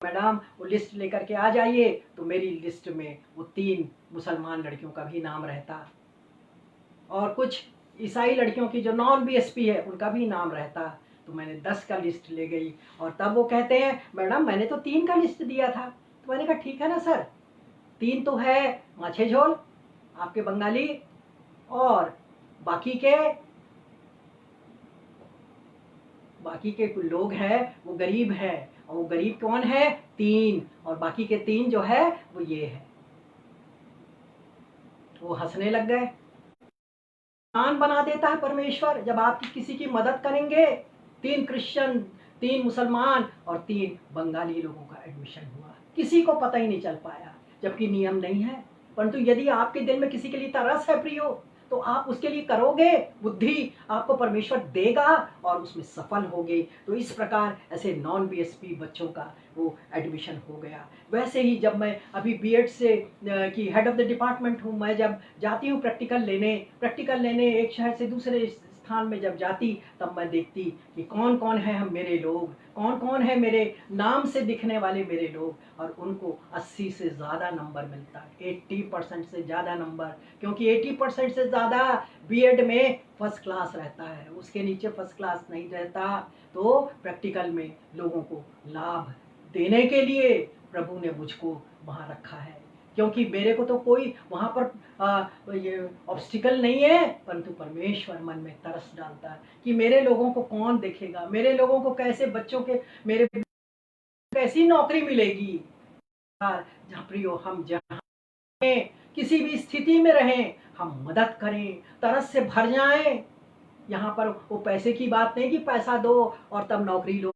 मैडम वो लिस्ट लेकर के आ जाइए। तो मेरी लिस्ट में वो 3 मुसलमान लड़कियों का भी नाम रहता, और कुछ ईसाई लड़कियों की जो नॉन बीएसपी है उनका भी नाम रहता। तो मैंने 10 का लिस्ट ले गई, और तब वो कहते हैं, मैडम मैंने तो 3 का लिस्ट दिया था। तो मैंने कहा ठीक है ना सर, 3 तो है माछे झोल आपके बंगाली, और बाकी के लोग हैं वो गरीब है। और वो गरीब कौन है? 3, और बाकी के 3 जो है वो ये है। वो हंसने लग गए। बना देता है परमेश्वर जब आप किसी की मदद करेंगे। 3 क्रिश्चियन, 3 मुसलमान और 3 बंगाली लोगों का एडमिशन हुआ। किसी को पता ही नहीं चल पाया, जबकि नियम नहीं है। परंतु यदि आपके दिल में किसी के लिए तरस है प्रियो, तो आप उसके लिए करोगे, बुद्धि आपको परमेश्वर देगा और उसमें सफल होगे। तो इस प्रकार ऐसे नॉन बीएसपी बच्चों का वो एडमिशन हो गया। वैसे ही जब मैं अभी बीएड से की हेड ऑफ द डिपार्टमेंट हूँ, मैं जब जाती हूँ प्रैक्टिकल लेने एक शहर से दूसरे स्थान में जब जाती, तब मैं देखती कि कौन कौन है हम मेरे लोग, कौन कौन है मेरे नाम से दिखने वाले मेरे लोग, और उनको 80 से ज़्यादा नंबर मिलता, 80% से ज़्यादा नंबर, क्योंकि 80% से ज़्यादा बीएड में फर्स्ट क्लास रहता है, उसके नीचे फर्स्ट क्लास नहीं रहता। तो प्रैक्टिकल में लोगों को लाभ देने के लिए प्रभु ने मुझको वहाँ रखा है, क्योंकि मेरे को तो कोई वहाँ पर ये ऑब्स्टिकल नहीं है, परंतु परमेश्वर मन में तरस डालता है कि मेरे लोगों को कौन देखेगा, मेरे लोगों को कैसे बच्चों के मेरे कैसी नौकरी मिलेगी। जहाँ प्रियो हम जहाँ किसी भी स्थिति में रहें, हम मदद करें, तरस से भर जाएं। यहाँ पर वो पैसे की बात नहीं कि पैसा दो और तब नौकरी लो।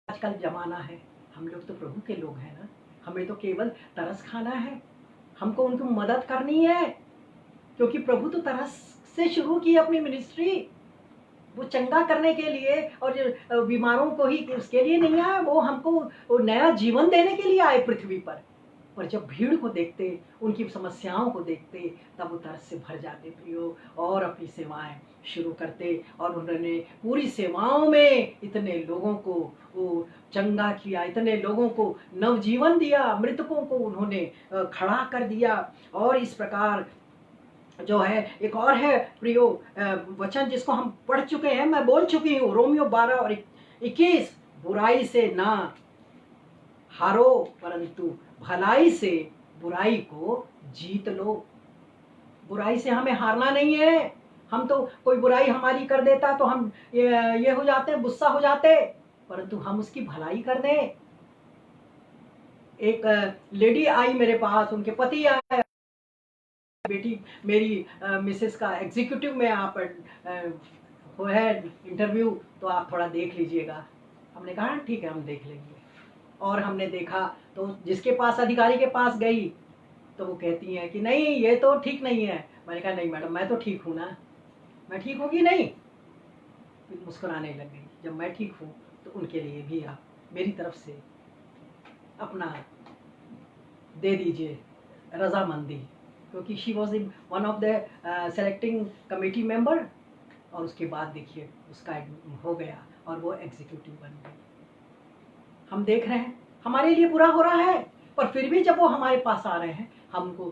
आजकल जमाना है, हम लोग तो प्रभु के लोग हैं ना, हमें तो केवल तरस खाना है, हमको उनको मदद करनी है, क्योंकि प्रभु तो तरस से शुरू की अपनी मिनिस्ट्री, वो चंगा करने के लिए और बीमारों को ही उसके लिए नहीं आए, वो हमको नया जीवन देने के लिए आए पृथ्वी पर। पर जब भीड़ को देखते, उनकी समस्याओं को देखते, तब वो तरस से भर जाते प्रियो और अपनी सेवाएं शुरू करते। और उन्होंने पूरी सेवाओं में इतने लोगों को वो चंगा किया, इतने लोगों को नवजीवन दिया, मृतकों को उन्होंने खड़ा कर दिया। और इस प्रकार जो है एक और है प्रियो वचन जिसको हम पढ़ चुके हैं, मैं बोल चुकी हूँ, रोमियो 12 और 21, बुराई से ना हारो परंतु भलाई से बुराई को जीत लो। बुराई से हमें हारना नहीं है। हम तो कोई बुराई हमारी कर देता तो हम ये हो जाते, गुस्सा हो जाते, परंतु हम उसकी भलाई कर दें। एक लेडी आई मेरे पास, उनके पति आए, बेटी मेरी मिसेस का एग्जीक्यूटिव में आप वो है इंटरव्यू, तो आप थोड़ा देख लीजिएगा। हमने कहा ठीक है, हम देख लेंगे। और हमने देखा तो जिसके पास अधिकारी के पास गई तो वो कहती हैं कि नहीं ये तो ठीक नहीं है। मैंने कहा नहीं मैडम, मैं तो ठीक हूँ ना, मैं ठीक होगी नहीं। फिर मुस्कुराने लग गई। जब मैं ठीक हूँ तो उनके लिए भी आप मेरी तरफ से अपना दे दीजिए रजामंदी, क्योंकि she was one of the selecting committee member. और उसके बाद देखिए उसका हो गया और वो एग्जीक्यूटिव बन गई। हम देख रहे हैं हमारे लिए बुरा हो रहा है, पर फिर भी जब वो हमारे पास आ रहे हैं, हमको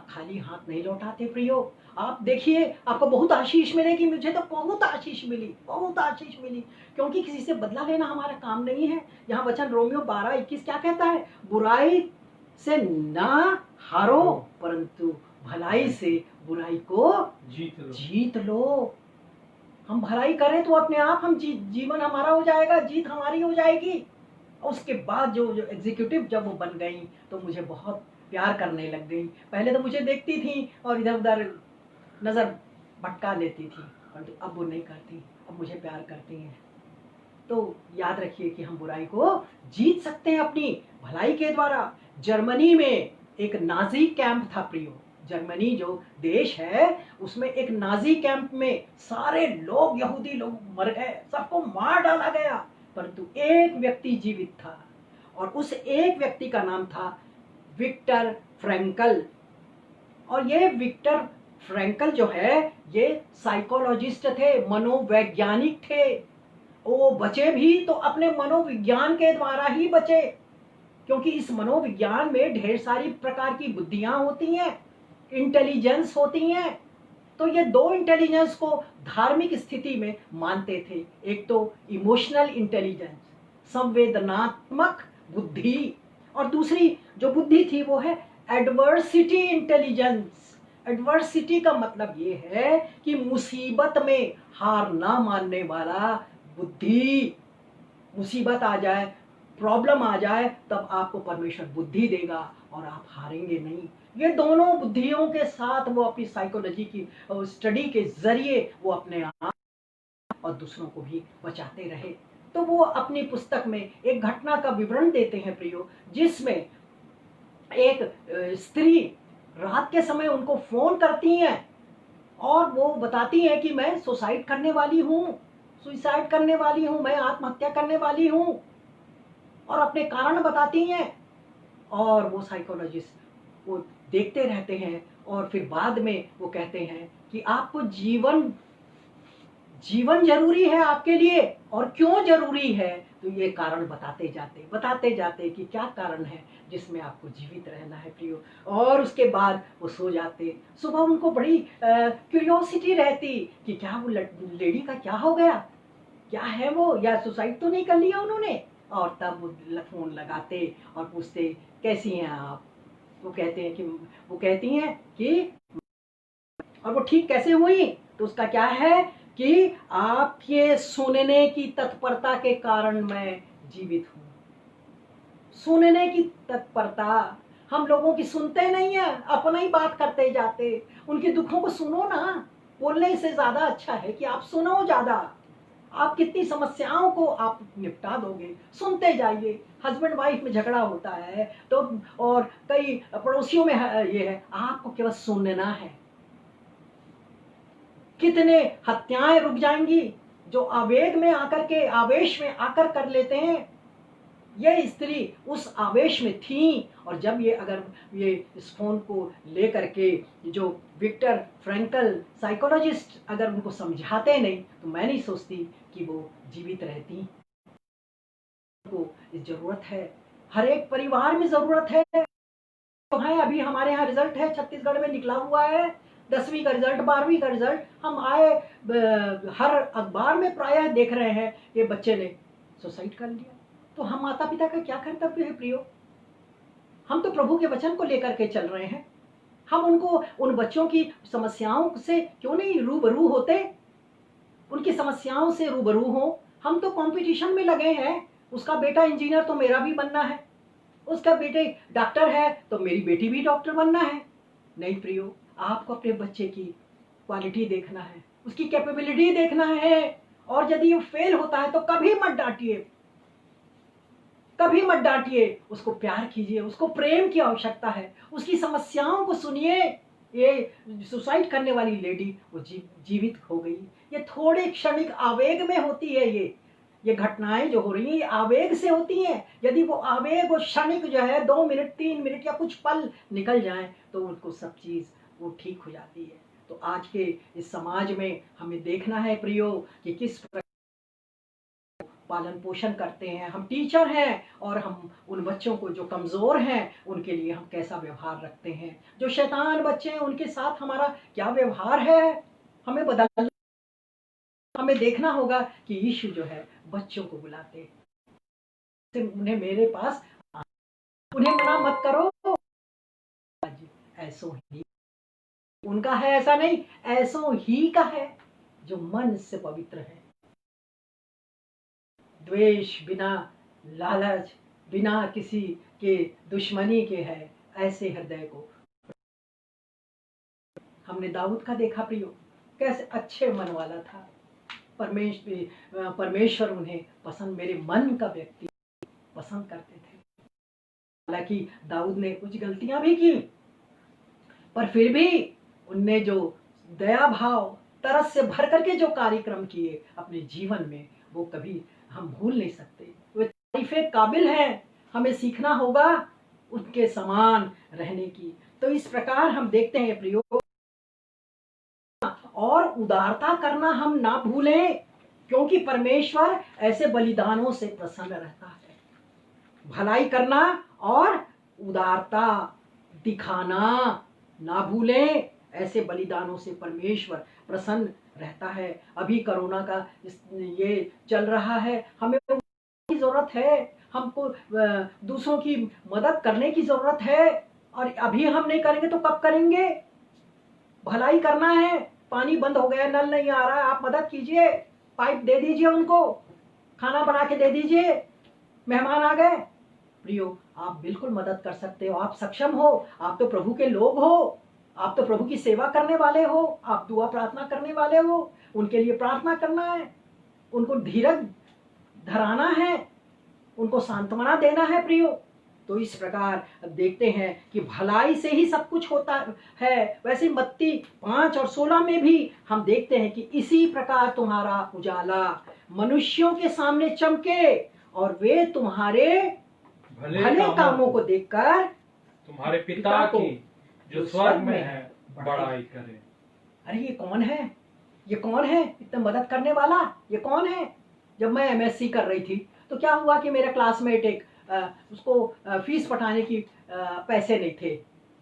खाली हाथ नहीं लौटाते प्रियो। आप देखिए आपको बहुत आशीष मिलेगी। मुझे तो बहुत आशीष मिली, बहुत आशीष मिली, क्योंकि किसी से बदला लेना हमारा काम नहीं है। यहाँ वचन रोमियो 12:21 क्या कहता है? बुराई से ना हारो परंतु भलाई से बुराई को जीत लो। हम भलाई करें तो अपने आप हम जीवन हमारा हो जाएगा, जीत हमारी हो जाएगी। उसके बाद जो एग्जीक्यूटिव जब वो बन गई तो मुझे बहुत प्यार करने लग गई। पहले तो मुझे देखती थी और इधर उधर नज़र भटका लेती थी, परंतु अब वो नहीं करती, अब मुझे प्यार करती हैं। तो याद रखिए कि हम बुराई को जीत सकते हैं अपनी भलाई के द्वारा। जर्मनी में एक नाजी कैंप था प्रियो। जर्मनी जो देश है उसमें एक नाजी कैंप में सारे लोग, यहूदी लोग मर गए, सबको मार डाला गया, परंतु एक व्यक्ति जीवित था और उस एक व्यक्ति का नाम था विक्टर फ्रैंकल। और ये विक्टर फ्रैंकल जो है ये साइकोलॉजिस्ट थे, मनोवैज्ञानिक थे। वो बचे भी तो अपने मनोविज्ञान के द्वारा ही बचे, क्योंकि इस मनोविज्ञान में ढेर सारी प्रकार की बुद्धियां होती हैं, इंटेलिजेंस होती हैं। तो ये दो इंटेलिजेंस को धार्मिक स्थिति में मानते थे। एक तो इमोशनल इंटेलिजेंस, संवेदनात्मक बुद्धि, और दूसरी जो बुद्धि थी वो है एडवर्सिटी इंटेलिजेंस। एडवर्सिटी का मतलब ये है कि मुसीबत में हार ना मानने वाला बुद्धि। मुसीबत आ जाए, प्रॉब्लम आ जाए, तब आपको परमेश्वर बुद्धि देगा और आप हारेंगे नहीं। ये दोनों बुद्धियों के साथ वो अपनी साइकोलॉजी की स्टडी के जरिए वो अपने आप और दूसरों को भी बचाते रहे। तो वो अपनी पुस्तक में एक घटना का विवरण देते हैं प्रियो, जिसमें एक स्त्री रात के समय उनको फोन करती हैं और वो बताती हैं कि मैं सुसाइड करने वाली हूँ, सुसाइड करने वाली हूँ, मैं आत्महत्या करने वाली हूँ, और अपने कारण बताती हैं। और वो साइकोलॉजिस्ट वो देखते रहते हैं और फिर बाद में वो कहते हैं कि आपको जीवन जरूरी है आपके लिए, और क्यों जरूरी है, तो ये कारण बताते जाते कि क्या कारण है जिसमें आपको जीवित रहना है प्रियो। और उसके बाद वो सो जाते। सुबह उनको बड़ी क्यूरियोसिटी रहती कि क्या वो लेडी का क्या हो गया, क्या है वो, या सुसाइड तो नहीं कर लिया उन्होंने। और तब वो फोन लगाते और पूछते कैसी हैं आप। वो कहती हैं कि और वो ठीक कैसे हुई, तो उसका क्या है कि आपके सुनने की तत्परता के कारण मैं जीवित हूँ। सुनने की तत्परता, हम लोगों की सुनते नहीं है, अपना ही बात करते जाते। उनके दुखों को सुनो ना, बोलने से ज्यादा अच्छा है कि आप सुनो ज्यादा। आप कितनी समस्याओं को आप निपटा दोगे, सुनते जाइए। हस्बैंड वाइफ में झगड़ा होता है तो, और कई पड़ोसियों में ये है, आपको केवल सुनना है। कितने हत्याएं रुक जाएंगी जो आवेग में आकर के, आवेश में आकर कर लेते हैं। ये स्त्री उस आवेश में थी, और जब ये इस फोन को लेकर के जो विक्टर फ्रैंकल साइकोलॉजिस्ट अगर उनको समझाते नहीं, तो मैं नहीं सोचती कि वो जीवित रहती। को जरूरत है, हर एक परिवार में जरूरत है। तो है, अभी हमारे यहाँ रिजल्ट है, छत्तीसगढ़ में निकला हुआ है 10वीं का रिजल्ट, 12वीं का रिजल्ट। हम हर अखबार में प्रायः देख रहे हैं ये बच्चे ने सुसाइड कर लिया। तो हम माता पिता का क्या कर्तव्य है प्रियो? हम तो प्रभु के वचन को लेकर के चल रहे हैं। हम उन बच्चों की समस्याओं से क्यों नहीं रूबरू होते, उनकी समस्याओं से रूबरू हो। हम तो कंपटीशन में लगे हैं, उसका बेटा इंजीनियर तो मेरा भी बनना है, उसका बेटे डॉक्टर है तो मेरी बेटी भी डॉक्टर बनना है। नहीं प्रियो, आपको अपने बच्चे की क्वालिटी देखना है, उसकी कैपेबिलिटी देखना है। और यदि वो फेल होता है तो कभी मत डांटिए, कभी मत डांटिए, उसको प्यार कीजिए, उसको प्रेम की आवश्यकता है, उसकी समस्याओं को सुनिए। ये सुसाइड करने वाली लेडी वो जीवित हो गई। ये थोड़े क्षणिक आवेग में होती है। ये घटनाएं जो हो रही हैं ये आवेग से होती हैं। यदि वो आवेग और क्षणिक जो है 2 मिनट 3 मिनट या कुछ पल निकल जाएं तो उनको सब चीज वो ठीक हो जाती है। तो आज के इस समाज में हमें देखना है प्रियो कि किस प्रकार पालन पोषण करते हैं। हम टीचर हैं और हम उन बच्चों को जो कमजोर हैं उनके लिए हम कैसा व्यवहार रखते हैं। जो शैतान बच्चे हैं उनके साथ हमारा क्या व्यवहार है, हमें बदलना। हमें देखना होगा कि यीशु जो है बच्चों को बुलाते, उन्हें मेरे पास, उन्हें मना मत करो, ऐसो ही उनका है, ऐसा नहीं, ऐसो ही का है जो मन से पवित्र है। द्वेष बिना, लालच बिना किसी के दुश्मनी के है, ऐसे हृदय को। हमने दाऊद का देखा प्रियो, कैसे अच्छे मन वाला था। परमेश्वर उन्हें पसंद, मेरे मन का व्यक्ति पसंद करते थे। हालांकि दाऊद ने कुछ गलतियां भी की, पर फिर भी उनने जो दया भाव, तरस से भर करके जो कार्यक्रम किए अपने जीवन में, वो कभी हम भूल नहीं सकते। वे तारीफे काबिल हैं, हमें सीखना होगा उनके समान रहने की। तो इस प्रकार हम देखते हैं प्रियो, और उदारता करना हम ना भूलें, क्योंकि परमेश्वर ऐसे बलिदानों से प्रसन्न रहता है। भलाई करना और उदारता दिखाना ना भूलें, ऐसे बलिदानों से परमेश्वर प्रसन्न रहता है। अभी कोरोना का ये चल रहा है, हमें की जरूरत है, हमको दूसरों की मदद करने की जरूरत है। और अभी हम नहीं करेंगे तो कब करेंगे? भलाई करना है, पानी बंद हो गया, नल नहीं आ रहा है, आप मदद कीजिए, पाइप दे दीजिए उनको, खाना बना के दे दीजिए, मेहमान आ गए। प्रियो, आप बिल्कुल मदद कर सकते हो, आप सक्षम हो, आप तो प्रभु के लोग हो, आप तो प्रभु की सेवा करने वाले हो, आप दुआ प्रार्थना करने वाले हो, उनके लिए प्रार्थना करना है। उनको धीरज धराना है, उनको सांत्वना देना है प्रियो। तो इस प्रकार देखते हैं कि भलाई से ही सब कुछ होता है। वैसे मत्ती 5 और 16 में भी हम देखते हैं कि इसी प्रकार तुम्हारा उजाला मनुष्यों के सामने चमके और वे तुम्हारे भले कामों को देखकर तुम्हारे पिता की जो स्वर्ग में है बड़ाई करें। अरे ये कौन है? ये कौन है इतना मदद करने वाला? ये कौन है? जब मैं एमएससी कर रही थी तो क्या हुआ कि मेरा क्लासमेट एक उसको फीस पटाने की पैसे नहीं थे,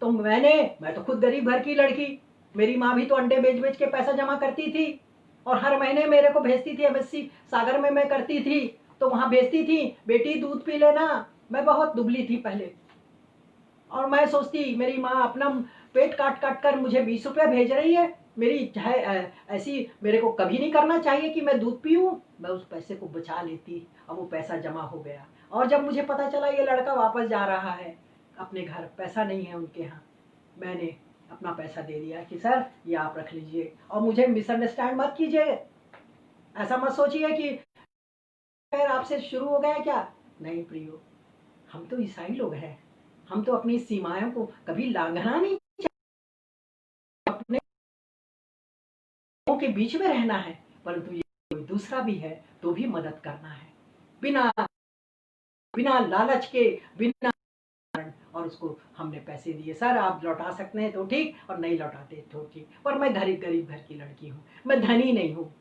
तो मैं तो खुद गरीब घर की लड़की, मेरी माँ भी तो अंडे बेच बेच के पैसा जमा करती थी और हर महीने मेरे को भेजती थी। एमएससी सागर में मैं करती थी तो वहाँ भेजती थी, बेटी दूध पी लेना। मैं बहुत दुबली थी पहले और मैं सोचती मेरी माँ अपना पेट काट काट कर मुझे 20 रुपये भेज रही है, मेरी चाहे ऐसी मेरे को कभी नहीं करना चाहिए कि मैं दूध पीऊँ। मैं उस पैसे को बचा लेती और वो पैसा जमा हो गया। और जब मुझे पता चला ये लड़का वापस जा रहा है अपने घर, पैसा नहीं है उनके यहाँ, मैंने अपना पैसा दे दिया कि सर ये आप रख लीजिए। और मुझे मिसअंडरस्टैंड मत कीजिए, ऐसा मत सोचिए कि खैर आपसे शुरू हो गया क्या। नहीं प्रियो, हम तो ईसाई लोग हैं, हम तो अपनी सीमाओं को कभी लांघना नहीं चाहिए, अपने के बीच में रहना है। परंतु ये कोई दूसरा भी है तो भी मदद करना है, बिना बिना लालच के, बिना। और उसको हमने पैसे दिए, सर आप लौटा सकते हैं तो ठीक, और नहीं लौटाते तो ठीक। पर मैं गरीब घर की लड़की हूँ, मैं धनी नहीं हूँ।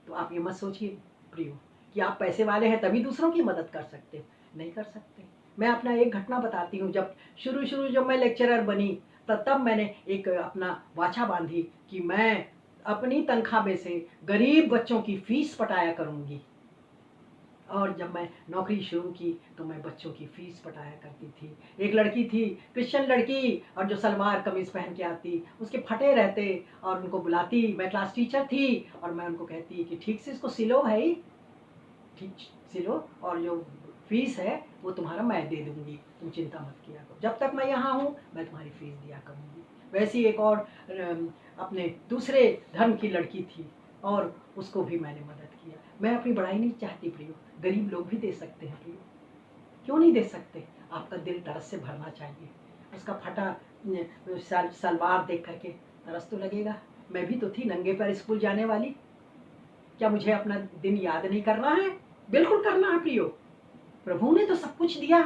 तो आप ये मत सोचिए प्रियो कि आप पैसे वाले हैं तभी दूसरों की मदद कर सकते हो, नहीं कर सकते। मैं अपना एक घटना बताती हूँ। जब शुरू जब मैं लेक्चरर बनी तब मैंने एक अपना वाचा बांधी कि मैं अपनी तनख्वाह में से गरीब बच्चों की फीस पटाया करूँगी। और जब मैं नौकरी शुरू की तो मैं बच्चों की फीस पटाया करती थी। एक लड़की थी, क्रिश्चियन लड़की, और जो सलवार कमीज पहन के आती, उसके फटे रहते, और उनको बुलाती। मैं क्लास टीचर थी और मैं उनको कहती कि ठीक से इसको सिलो भाई, ठीक सिलो, और जो फीस है वो तुम्हारा मैं दे दूंगी, तुम चिंता मत किया करो, जब तक मैं यहाँ हूँ मैं तुम्हारी फीस दिया करूँगी। वैसी एक और अपने दूसरे धर्म की लड़की थी और उसको भी मैंने मदद किया। मैं अपनी बड़ाई नहीं चाहती प्रियो, गरीब लोग भी दे सकते हैं प्रियो, क्यों नहीं दे सकते? आपका दिल तरस से भरना चाहिए। उसका फटा सलवार देख करके तरस तो लगेगा। मैं भी तो थी नंगे पैर स्कूल जाने वाली, क्या मुझे अपना दिन याद नहीं करना है? बिल्कुल करना है प्रियो। प्रभु ने तो सब कुछ दिया,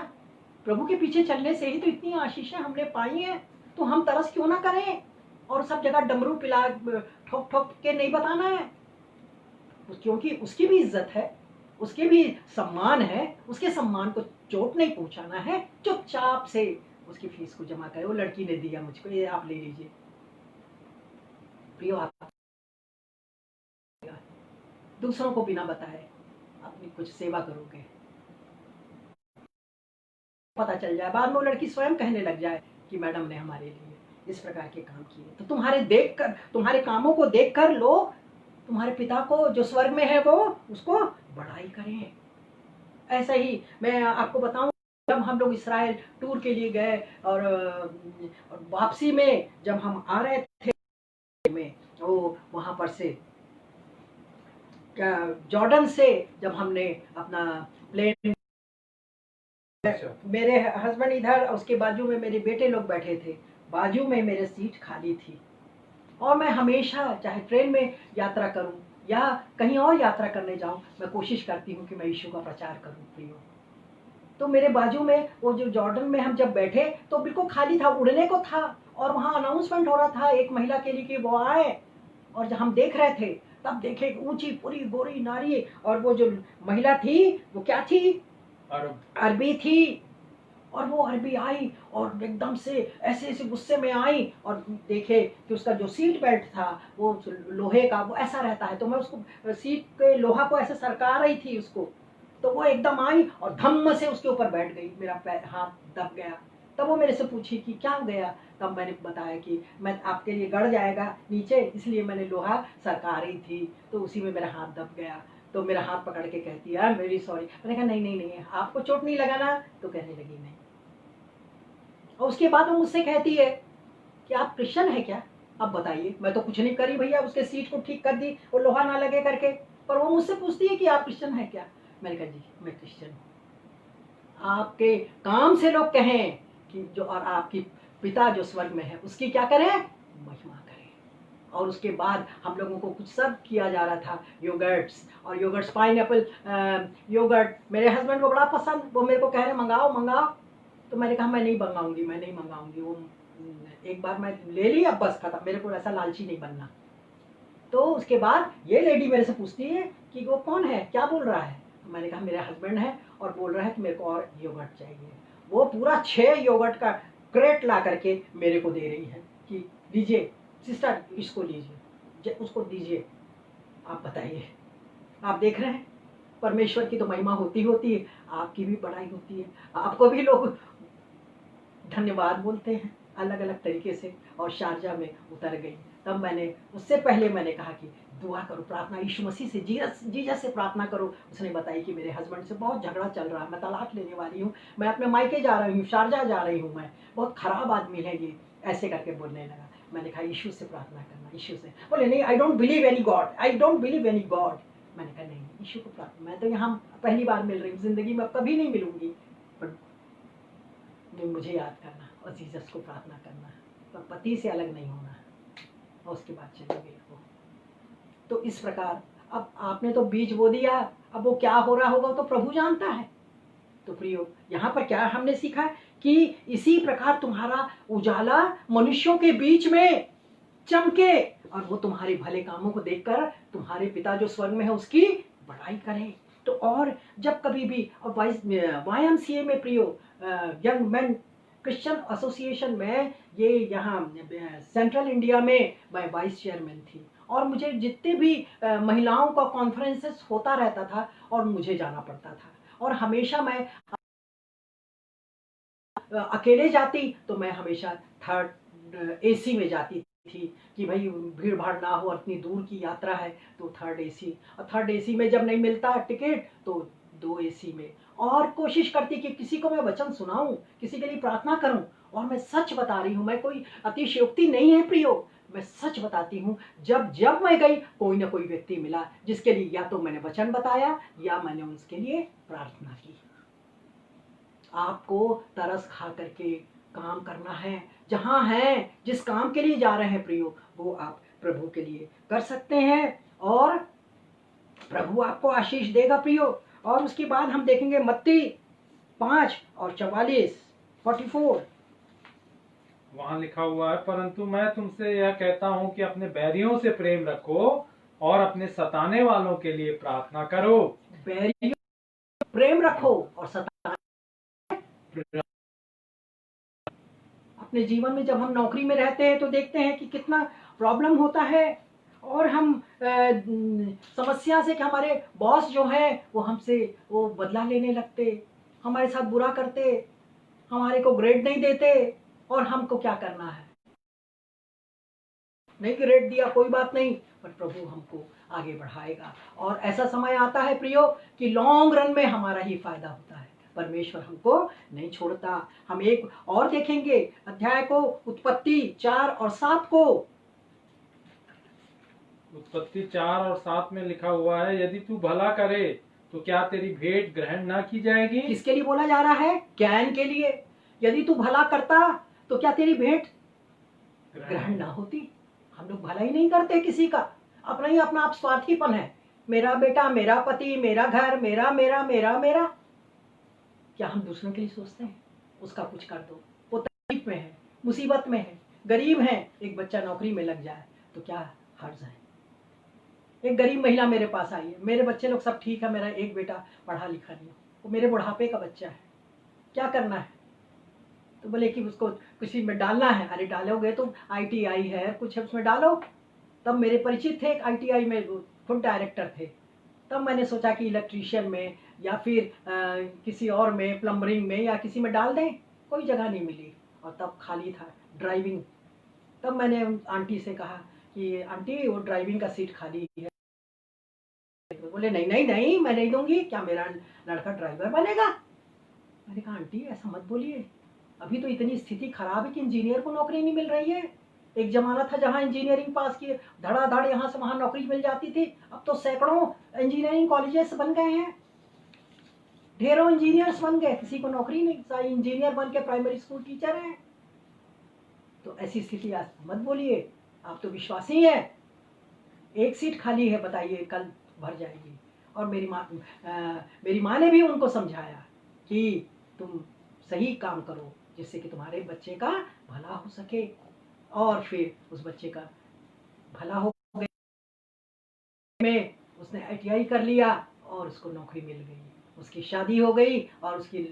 प्रभु के पीछे चलने से ही तो इतनी आशीषें हमने पाई हैं, तो हम तरस क्यों ना करें? और सब जगह डमरू पिला ठोक ठोक के नहीं बताना है, क्योंकि उसकी भी इज्जत है, उसके भी सम्मान है, उसके सम्मान को चोट नहीं पहुंचाना है। चुपचाप से उसकी फीस को जमा करे। वो लड़की ने दिया मुझको, ये आप ले लीजिए प्रियो। आप दूसरों को बिना बताए अपनी कुछ सेवा करोगे, पता चल जाए, बाद में वो लड़की स्वयं कहने लग जाए कि मैडम ने हमारे लिए इस प्रकार के काम किए। तो तुम्हारे कामों को देखकर लोग तुम्हारे पिता को जो स्वर्ग में है वो उसको बड़ाई करें। ऐसा ही मैं आपको बताऊं, जब हम लोग इस्राएल टूर के लिए गए और वापसी में जब हम आ रहे थे में वो वहां पर से जॉर्डन से जब हमने अपना प्लेन, मेरे हस्बैंड इधर, उसके बाजू में मेरे बेटे लोग बैठे थे, बाजू में मेरे सीट खाली थी। और मैं हमेशा चाहे ट्रेन में यात्रा करूं या कहीं और यात्रा करने जाऊं, मैं कोशिश करती हूं कि मैं यीशु का प्रचार करूं प्रियो। तो मेरे बाजू में वो जो जॉर्डन में हम जब बैठे तो बिल्कुल खाली था, उड़ने को था, और वहाँ अनाउंसमेंट हो रहा था एक महिला के लिए कि वो आए। और जब हम देख रहे थे तब देखे ऊंची पूरी गोरी नारी, और वो जो महिला थी वो क्या थी? अरबी थी। और वो अरबी आई और एकदम से ऐसे गुस्से में आई और देखे कि उसका जो सीट बेल्ट था वो लोहे का, वो ऐसा रहता है, तो मैं उसको सीट के लोहा को ऐसे सरका रही थी उसको, तो वो एकदम आई और धम्म से उसके ऊपर बैठ गई, मेरा पैर हाथ दब गया। तब वो मेरे से पूछी कि क्या हो गया? तब मैंने बताया कि मैं आपके लिए गड़ जाएगा नीचे, इसलिए मैंने लोहा सरका रही थी, तो उसी में मेरा हाथ दब गया। तो मेरा हाथ पकड़ के कहती है वेरी सॉरी। मैंने कहा नहीं नहीं नहीं, आपको चोट नहीं लगाना? तो कहने लगी नहीं। और उसके बाद वो मुझसे कहती है कि आप क्रिश्चियन है क्या? अब बताइए, मैं तो कुछ नहीं करी भैया, उसके सीट को ठीक कर दी वो लोहा ना लगे करके, पर वो मुझसे पूछती है कि आप क्रिश्चियन हैं क्या? मैंने कहा जी मैं क्रिश्चियन हूँ। आपके काम से लोग कहें कि जो, और आपकी पिता जो स्वर्ग में है उसकी क्या करें? महिमा करें। और उसके बाद हम लोगों को कुछ सर्व किया जा रहा था, योगर्ट्स, और योगर्ट्स पाइनएप्पल योगर्ट मेरे हस्बैंड को बड़ा पसंद। वो मेरे को कह रहे मंगाओ मंगाओ, तो मैंने कहा मैं नहीं मंगाऊंगी। वो एक बार मैं ले ली, अब बस खत्म, मेरे को ऐसा लालची नहीं बनना। तो उसके बाद ये लेडी मेरे से पूछती है कि वो कौन है, क्या बोल रहा है? तो मैंने कहा मेरे हस्बैंड है और बोल रहा है कि मेरे को और योगर्ट चाहिए। वो पूरा 6 योगर्ट का क्रेट ला करके मेरे को दे रही है कि लीजिए सिस्टर, इसको लीजिए, उसको दीजिए। आप बताइए, आप देख रहे हैं परमेश्वर की तो महिमा होती है, आपकी भी बड़ाई होती है, आपको भी लोग धन्यवाद बोलते हैं अलग अलग तरीके से। और शारजा में उतर गई। तब मैंने, उससे पहले मैंने कहा कि दुआ करो, प्रार्थना यीशु मसीह से, जीसस से प्रार्थना करो। उसने बताई कि मेरे हस्बैंड से बहुत झगड़ा चल रहा है, मैं तलाक लेने वाली हूँ, मैं अपने मायके जा रही हूँ, शारजा जा रही हूँ, मैं बहुत खराब आदमी है ये, ऐसे करके बोलने लगा। मैंने कहा यीशु से प्रार्थना करना, यीशु से। बोले नहीं, I don't believe any God. मैंने कहा नहीं, यीशु को प्रार्थना, मैं तो यहाँ पहली बार मिल रही हूँ, जिंदगी में कभी नहीं मिलूंगी, पर मुझे याद करना और जीसस को प्रार्थना करना, पर पति से अलग नहीं होना। और उसके बाद चली गई वो। तो इस प्रकार अब आपने तो बीज बो दिया, अब वो क्या हो रहा होगा तो प्रभु जानता है। तो प्रियो, यहाँ पर क्या हमने सीखा कि इसी प्रकार तुम्हारा उजाला मनुष्यों के बीच में चमके, और वो तुम्हारे भले कामों को देखकर तुम्हारे पिता जो स्वर्ग में है उसकी बड़ाई करें। तो और जब कभी भी YMCA में प्रियो, यंग मैन क्रिश्चियन एसोसिएशन में, ये यहाँ सेंट्रल इंडिया में मैं वाइस चेयरमैन थी, और मुझे जितने भी महिलाओं का कॉन्फ्रेंसेस होता रहता था और मुझे जाना पड़ता था, और हमेशा मैं अकेले जाती तो मैं हमेशा थर्ड AC में जाती थी कि भाई भीड़ भाड़ ना हो, इतनी दूर की यात्रा है तो थर्ड AC। और थर्ड AC में जब नहीं मिलता टिकट तो 2 AC में, और कोशिश करती कि किसी को मैं वचन सुनाऊं, किसी के लिए प्रार्थना करूं। और मैं सच बता रही हूं, मैं कोई अतिशयोक्ति नहीं है प्रियो, मैं सच बताती हूँ, जब जब मैं गई कोई ना कोई व्यक्ति मिला जिसके लिए या तो मैंने वचन बताया या मैंने उसके लिए प्रार्थना की। आपको तरस खा करके काम करना है, जहां है, जिस काम के लिए जा रहे हैं प्रियो, वो आप प्रभु के लिए कर सकते हैं, और प्रभु आपको आशीष देगा प्रियो। और उसके बाद हम देखेंगे मत्ती 5:44। वहां लिखा हुआ है, परंतु मैं तुमसे यह कहता हूं कि अपने बैरियों से प्रेम रखो और अपने सताने वालों के लिए प्रार्थना करो। बैरियों प्रेम रखो और सताने। अपने जीवन में जब हम नौकरी में रहते हैं तो देखते हैं कि कितना प्रॉब्लम होता है, और हम समस्या से कि हमारे बॉस जो है वो हमसे वो बदला लेने लगते, हमारे साथ बुरा करते, हमारे को ग्रेड नहीं देते, और हमको क्या करना है? नहीं ग्रेड दिया कोई बात नहीं, पर प्रभु हमको आगे बढ़ाएगा। और ऐसा समय आता है प्रियो कि लॉन्ग रन में हमारा ही फायदा होता है, परमेश्वर हमको नहीं छोड़ता। हम एक और देखेंगे अध्याय को, उत्पत्ति 4 और 7 को। उत्पत्ति 4 और 7 में लिखा हुआ है, यदि तू भला करे तो क्या तेरी भेंट ग्रहण ना की जाएगी? किसके लिए बोला जा रहा है? कैन के लिए। यदि तू भला करता तो क्या तेरी भेंट ग्रहण ना होती? हम लोग भला ही नहीं करते किसी का, अपना ही अपना आप स्वार्थीपन है, मेरा बेटा, मेरा पति, मेरा घर, मेरा मेरा मेरा मेरा। क्या हम दूसरों के लिए सोचते हैं? उसका कुछ कर दो, वो तकलीफ में है, मुसीबत में है, गरीब है, एक बच्चा नौकरी में लग जाए तो क्या हर्ज है? एक गरीब महिला मेरे पास आई है, मेरे बच्चे लोग सब ठीक है, मेरा एक बेटा पढ़ा लिखा नहीं, वो मेरे बुढ़ापे का बच्चा है, क्या करना है? तो बोले कि उसको किसी में डालना है। अरे डालोगे तो ITI है, कुछ है उसमें डालो। तब मेरे परिचित थे एक ITI में फूड डायरेक्टर थे, तब मैंने सोचा कि इलेक्ट्रीशियन में या फिर किसी और में, प्लम्बरिंग में या किसी में डाल दें। कोई जगह नहीं मिली, और तब खाली था ड्राइविंग। तब मैंने आंटी से कहा कि आंटी वो ड्राइविंग का सीट खाली है। बोले नहीं नहीं नहीं, मैं नहीं दूंगी, क्या मेरा लड़का ड्राइवर बनेगा? मैंने कहा आंटी ऐसा मत बोलिए, अभी तो इतनी स्थिति खराब है कि इंजीनियर को नौकरी नहीं मिल रही है, एक जमाना था जहाँ इंजीनियरिंग पास किए धड़ाधड़ यहाँ से वहाँ नौकरी मिल जाती थी। अब तो सैकड़ों इंजीनियरिंग कॉलेजेस बन गए हैं, ढेरों इंजीनियर्स बन गए, किसी को नौकरी नहीं, सारे इंजीनियर बन के प्राइमरी स्कूल टीचर हैं। तो ऐसी स्थिति आज मत बोलिए, आप तो विश्वासी हैं। एक सीट खाली है, बताइए कल भर जाएगी। और मेरी माँ ने भी उनको समझाया कि तुम सही काम करो जिससे कि तुम्हारे बच्चे का भला हो सके। और फिर उस बच्चे का भला हो गया, में उसने ITI कर लिया और उसको नौकरी मिल गई, उसकी शादी हो गई और उसकी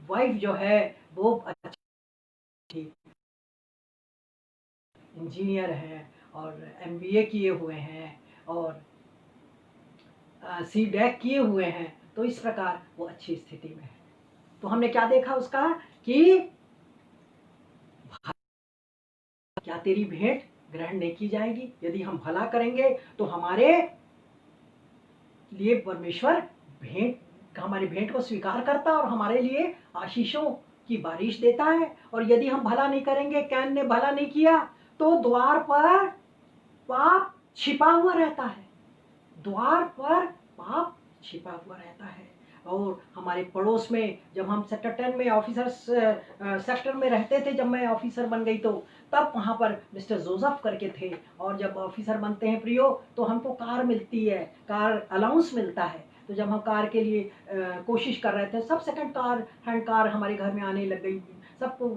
वाइफ जो है वो अच्छी इंजीनियर है और MBA किए हुए हैं और CDEC किए हुए हैं। तो इस प्रकार वो अच्छी स्थिति में है। तो हमने क्या देखा उसका कि क्या तेरी भेंट ग्रहण नहीं की जाएगी? यदि हम भला करेंगे तो हमारे लिए परमेश्वर हमारी भेंट को स्वीकार करता है और हमारे लिए आशीषों की बारिश देता है। और यदि हम भला नहीं करेंगे, कैन ने भला नहीं किया, तो द्वार पर पाप छिपा हुआ रहता है, द्वार पर पाप छिपा हुआ रहता है। और हमारे पड़ोस में जब हम सेक्टर 10 में ऑफिसर्स सेक्टर में रहते थे, जब मैं ऑफिसर बन गई तो तब वहाँ पर मिस्टर जोसेफ करके थे। और जब ऑफिसर बनते हैं प्रियो तो हमको कार मिलती है, कार अलाउंस मिलता है। तो जब हम कार के लिए कोशिश कर रहे थे, सब सेकंड हैंड कार हमारे घर में आने लग गई, सबको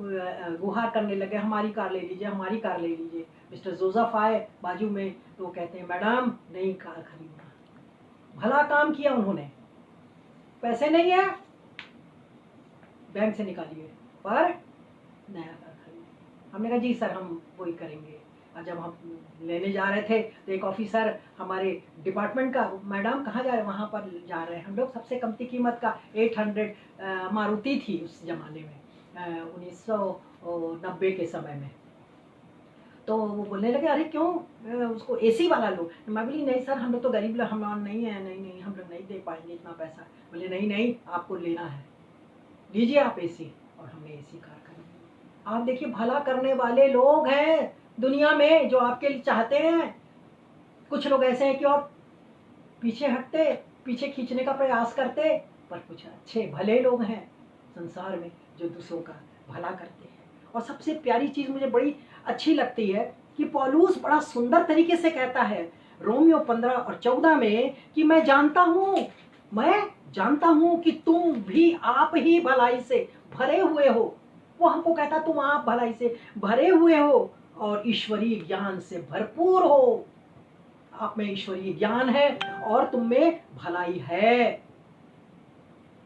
गुहार करने लगे, हमारी कार ले लीजिए, हमारी कार ले लीजिए। मिस्टर जोसेफ आए बाजू में तो कहते हैं, मैडम नई कार खरीदना। भला काम किया उन्होंने, पैसे नहीं है बैंक से निकालिए पर नया कार खरीदिए। हमने कहा जी सर हम वही करेंगे। और जब हम लेने जा रहे थे तो एक ऑफिसर हमारे डिपार्टमेंट का, मैडम कहाँ जा रहे हैं? वहाँ पर जा रहे हैं हम लोग, सबसे कमती कीमत का 800 मारुति थी उस जमाने में, 1990 के समय में। तो वो बोलने लगे अरे क्यों उसको AC वाला लो। मैं बोली नहीं सर हम लोग तो गरीब लोग, हम नहीं है, नहीं हम लोग नहीं दे पाएंगे इतना पैसा। बोले नहीं आपको लेना है, लीजिए आप AC। और हमने AC कार खरीदी। आप देखिए भला करने वाले लोग हैं दुनिया में जो आपके लिए चाहते हैं। कुछ लोग ऐसे हैं कि और पीछे हटते, पीछे खींचने का प्रयास करते, पर कुछ अच्छे भले लोग हैं संसार में जो दूसरों का भला करते हैं। और सबसे प्यारी चीज मुझे बड़ी अच्छी लगती है कि पौलुस बड़ा सुंदर तरीके से कहता है रोमियो 15 और 14 में कि मैं जानता हूं कि तुम भी आप ही भलाई से भरे हुए हो। वो हमको कहता तुम आप भलाई से भरे हुए हो और ईश्वरीय ज्ञान से भरपूर हो। आप में ईश्वरीय ज्ञान है और तुम में भलाई है,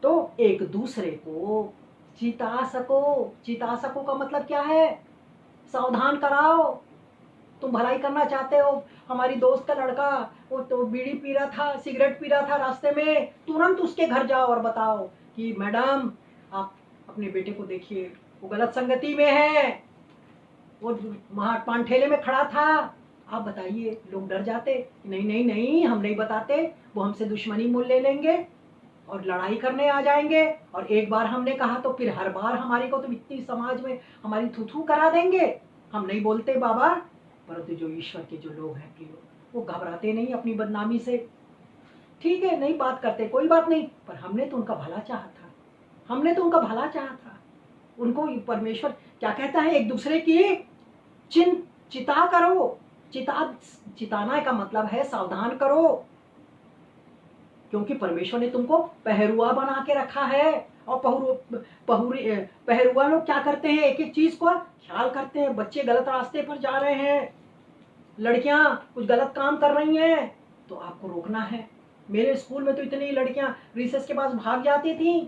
तो एक दूसरे को चिता सको का मतलब क्या है? सावधान कराओ। तुम भलाई करना चाहते हो, हमारी दोस्त का लड़का वो तो बीड़ी पी रहा था, सिगरेट पी रहा था रास्ते में, तुरंत उसके घर जाओ और बताओ कि मैडम आप अपने बेटे को देखिए वो गलत संगति में है, वो वहां पानठेले में खड़ा था। आप बताइए, लोग डर जाते, नहीं हम नहीं बताते, वो हमसे दुश्मनी मोल ले लेंगे और लड़ाई करने आ जाएंगे। और एक बार हमने कहा तो फिर हर बार हमारी को तो इतनी समाज में हमारी थू करा देंगे। हम नहीं बोलते बाबा। परंतु जो ईश्वर के जो लोग हैं प्रियो, वो घबराते नहीं अपनी बदनामी से। ठीक है नहीं बात करते, कोई बात नहीं, पर हमने तो उनका भला चाहा था। उनको परमेश्वर क्या कहता है? एक दूसरे की चिता करो। चिताना का मतलब है सावधान करो, क्योंकि परमेश्वर ने तुमको पहरुआ बना के रखा है। और पहरुआ लोग क्या करते हैं? एक एक चीज को ख्याल करते हैं। बच्चे गलत रास्ते पर जा रहे हैं, लड़कियां कुछ गलत काम कर रही हैं, तो आपको रोकना है। मेरे स्कूल में तो इतनी लड़कियां रिसेस के पास भाग जाती थी,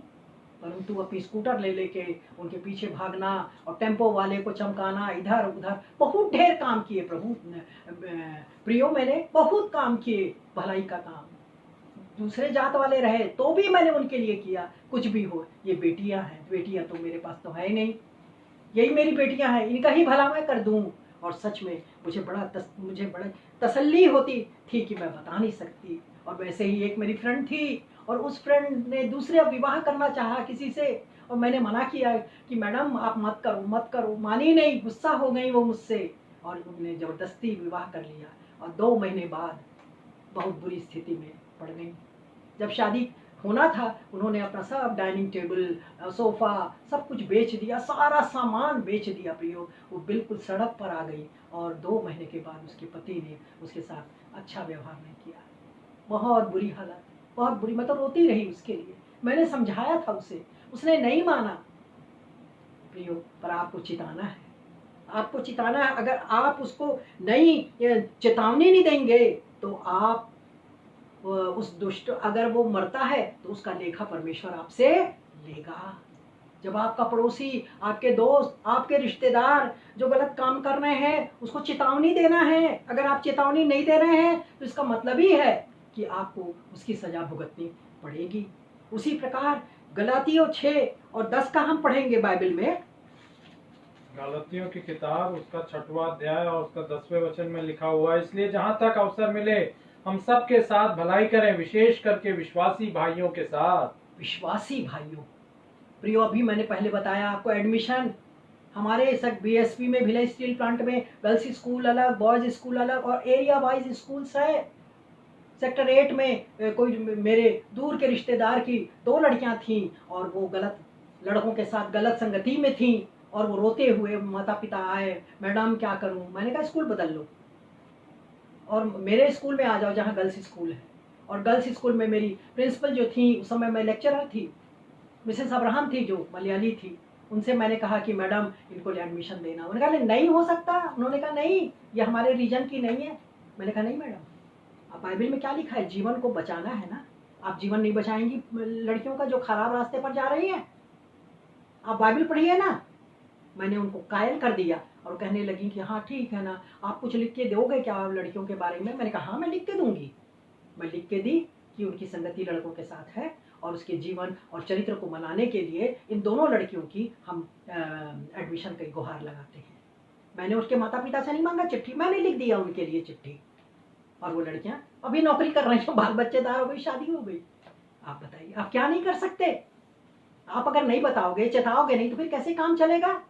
परंतु अपनी स्कूटर ले लेके उनके पीछे भागना और टेम्पो वाले को चमकाना, इधर उधर बहुत ढेर काम किए प्रभु प्रियो, मैंने बहुत काम किए भलाई का काम। दूसरे जात वाले रहे तो भी मैंने उनके लिए किया। कुछ भी हो, ये बेटियां हैं, बेटियां तो मेरे पास तो है नहीं, यही मेरी बेटियां हैं, इनका ही भला मैं कर दूं। और सच में मुझे बड़ा तसल्ली होती थी कि मैं बता नहीं सकती। और वैसे ही एक मेरी फ्रेंड थी और उस फ्रेंड ने दूसरे विवाह करना चाहा किसी से, और मैंने मना किया कि मैडम आप मत करो। मानी नहीं, गुस्सा हो गई वो मुझसे और उन्होंने ज़बरदस्ती विवाह कर लिया और 2 महीने बाद बहुत बुरी स्थिति में पड़ गई। जब शादी होना था उन्होंने अपना सब डाइनिंग टेबल, सोफ़ा सब कुछ बेच दिया, सारा सामान बेच दिया प्रियो। वो बिल्कुल सड़क पर आ गई और 2 महीने के बाद उसके पति ने उसके साथ अच्छा व्यवहार नहीं किया। बहुत बुरी हालत, बहुत बुरी। मैं तो रोती रही उसके लिए। मैंने समझाया था उसे, उसने नहीं माना प्रियो। पर आपको चिताना है, आपको चिताना है। अगर आप उसको नहीं चेतावनी नहीं देंगे तो आप उस दुष्ट, अगर वो मरता है तो उसका लेखा परमेश्वर आपसे लेगा। जब आपका पड़ोसी, आपके दोस्त, आपके रिश्तेदार जो गलत काम कर रहे हैं उसको चेतावनी देना है। अगर आप चेतावनी नहीं दे रहे हैं तो इसका मतलब ही है कि आपको उसकी सजा भुगतनी पड़ेगी। उसी प्रकार गलातियों 6 और 10 का हम पढ़ेंगे बाइबल में। गलातियों की किताब उसका 6वां अध्याय और उसका 10वें वचन में लिखा हुआ है, इसलिए जहां तक अवसर मिले हम सबके साथ भलाई करें, विशेष करके विश्वासी भाइयों के साथ। विश्वासी भाइयों प्रियो, अभी मैंने पहले बताया आपको एडमिशन हमारे सब बीएसपी में, भिलाई स्टील प्लांट में गर्ल्स स्कूल अलग, बॉयज स्कूल अलग और एरिया वाइज स्कूल्स है। सेक्टर 8 में कोई मेरे दूर के रिश्तेदार की 2 लड़कियां थीं और वो गलत लड़कों के साथ गलत संगति में थीं और वो रोते हुए माता पिता आए, मैडम क्या करूं। मैंने कहा स्कूल बदल लो और मेरे स्कूल में आ जाओ जहाँ गर्ल्स स्कूल है। और गर्ल्स स्कूल में मेरी प्रिंसिपल जो थी, उस समय मैं लेक्चरर थी, मिसेस अब्राहम थी जो मलयाली थी। उनसे मैंने कहा कि मैडम इनको एडमिशन देना। उन्होंने कहा नहीं हो सकता। उन्होंने कहा नहीं, ये हमारे रीजन की नहीं है। मैंने कहा नहीं मैडम, अब बाइबल में क्या लिखा है, जीवन को बचाना है ना। आप जीवन नहीं बचाएंगी लड़कियों का जो खराब रास्ते पर जा रही है। आप बाइबल पढ़िए ना। मैंने उनको कायल कर दिया और कहने लगी कि हाँ ठीक है ना, आप कुछ लिख के दोगे क्या लड़कियों के बारे में। मैंने कहा हाँ मैं लिख के दूंगी। मैं लिख के दी कि उनकी संगति लड़कों के साथ है और उसके जीवन और चरित्र को मनाने के लिए इन दोनों लड़कियों की हम एडमिशन की गुहार लगाते हैं। मैंने उसके माता पिता से नहीं मांगा चिट्ठी, मैंने लिख दिया उनके लिए चिट्ठी। और वो लड़कियां अभी नौकरी कर रही हैं, बाल बच्चेदार हो गई, शादी हो गई। आप बताइए आप क्या नहीं कर सकते। आप अगर नहीं बताओगे, चेताओगे नहीं तो फिर कैसे काम चलेगा।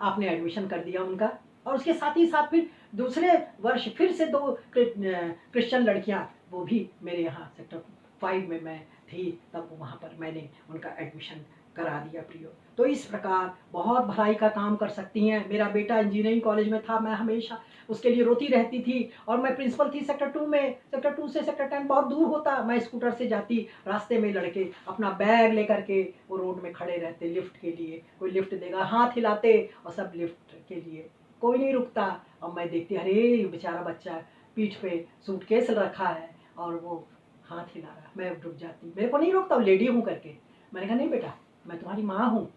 आपने एडमिशन कर दिया उनका और उसके साथ ही साथ फिर दूसरे वर्ष फिर से 2 क्रिश्चियन लड़कियां, वो भी मेरे यहाँ सेक्टर 5 में मैं थी तब वहाँ पर मैंने उनका एडमिशन करा दिया प्रियो। तो इस प्रकार बहुत भलाई का काम कर सकती हैं। मेरा बेटा इंजीनियरिंग कॉलेज में था, मैं हमेशा उसके लिए रोती रहती थी और मैं प्रिंसिपल थी सेक्टर 2 में। सेक्टर 2 से सेक्टर 10 बहुत दूर होता। मैं स्कूटर से जाती, रास्ते में लड़के अपना बैग लेकर के वो रोड में खड़े रहते लिफ्ट के लिए। कोई लिफ्ट देगा, हाथ हिलाते और सब लिफ्ट के लिए, कोई नहीं रुकता। और मैं देखती अरे ये बेचारा बच्चा पीठ पे सूटकेस रखा है और वो हाथ हिला रहा। मैं रुक जाती, मेरे को नहीं रोकता, लेडी हूँ करके। मैंने कहा नहीं बेटा, मैं तुम्हारी माँ हूँ,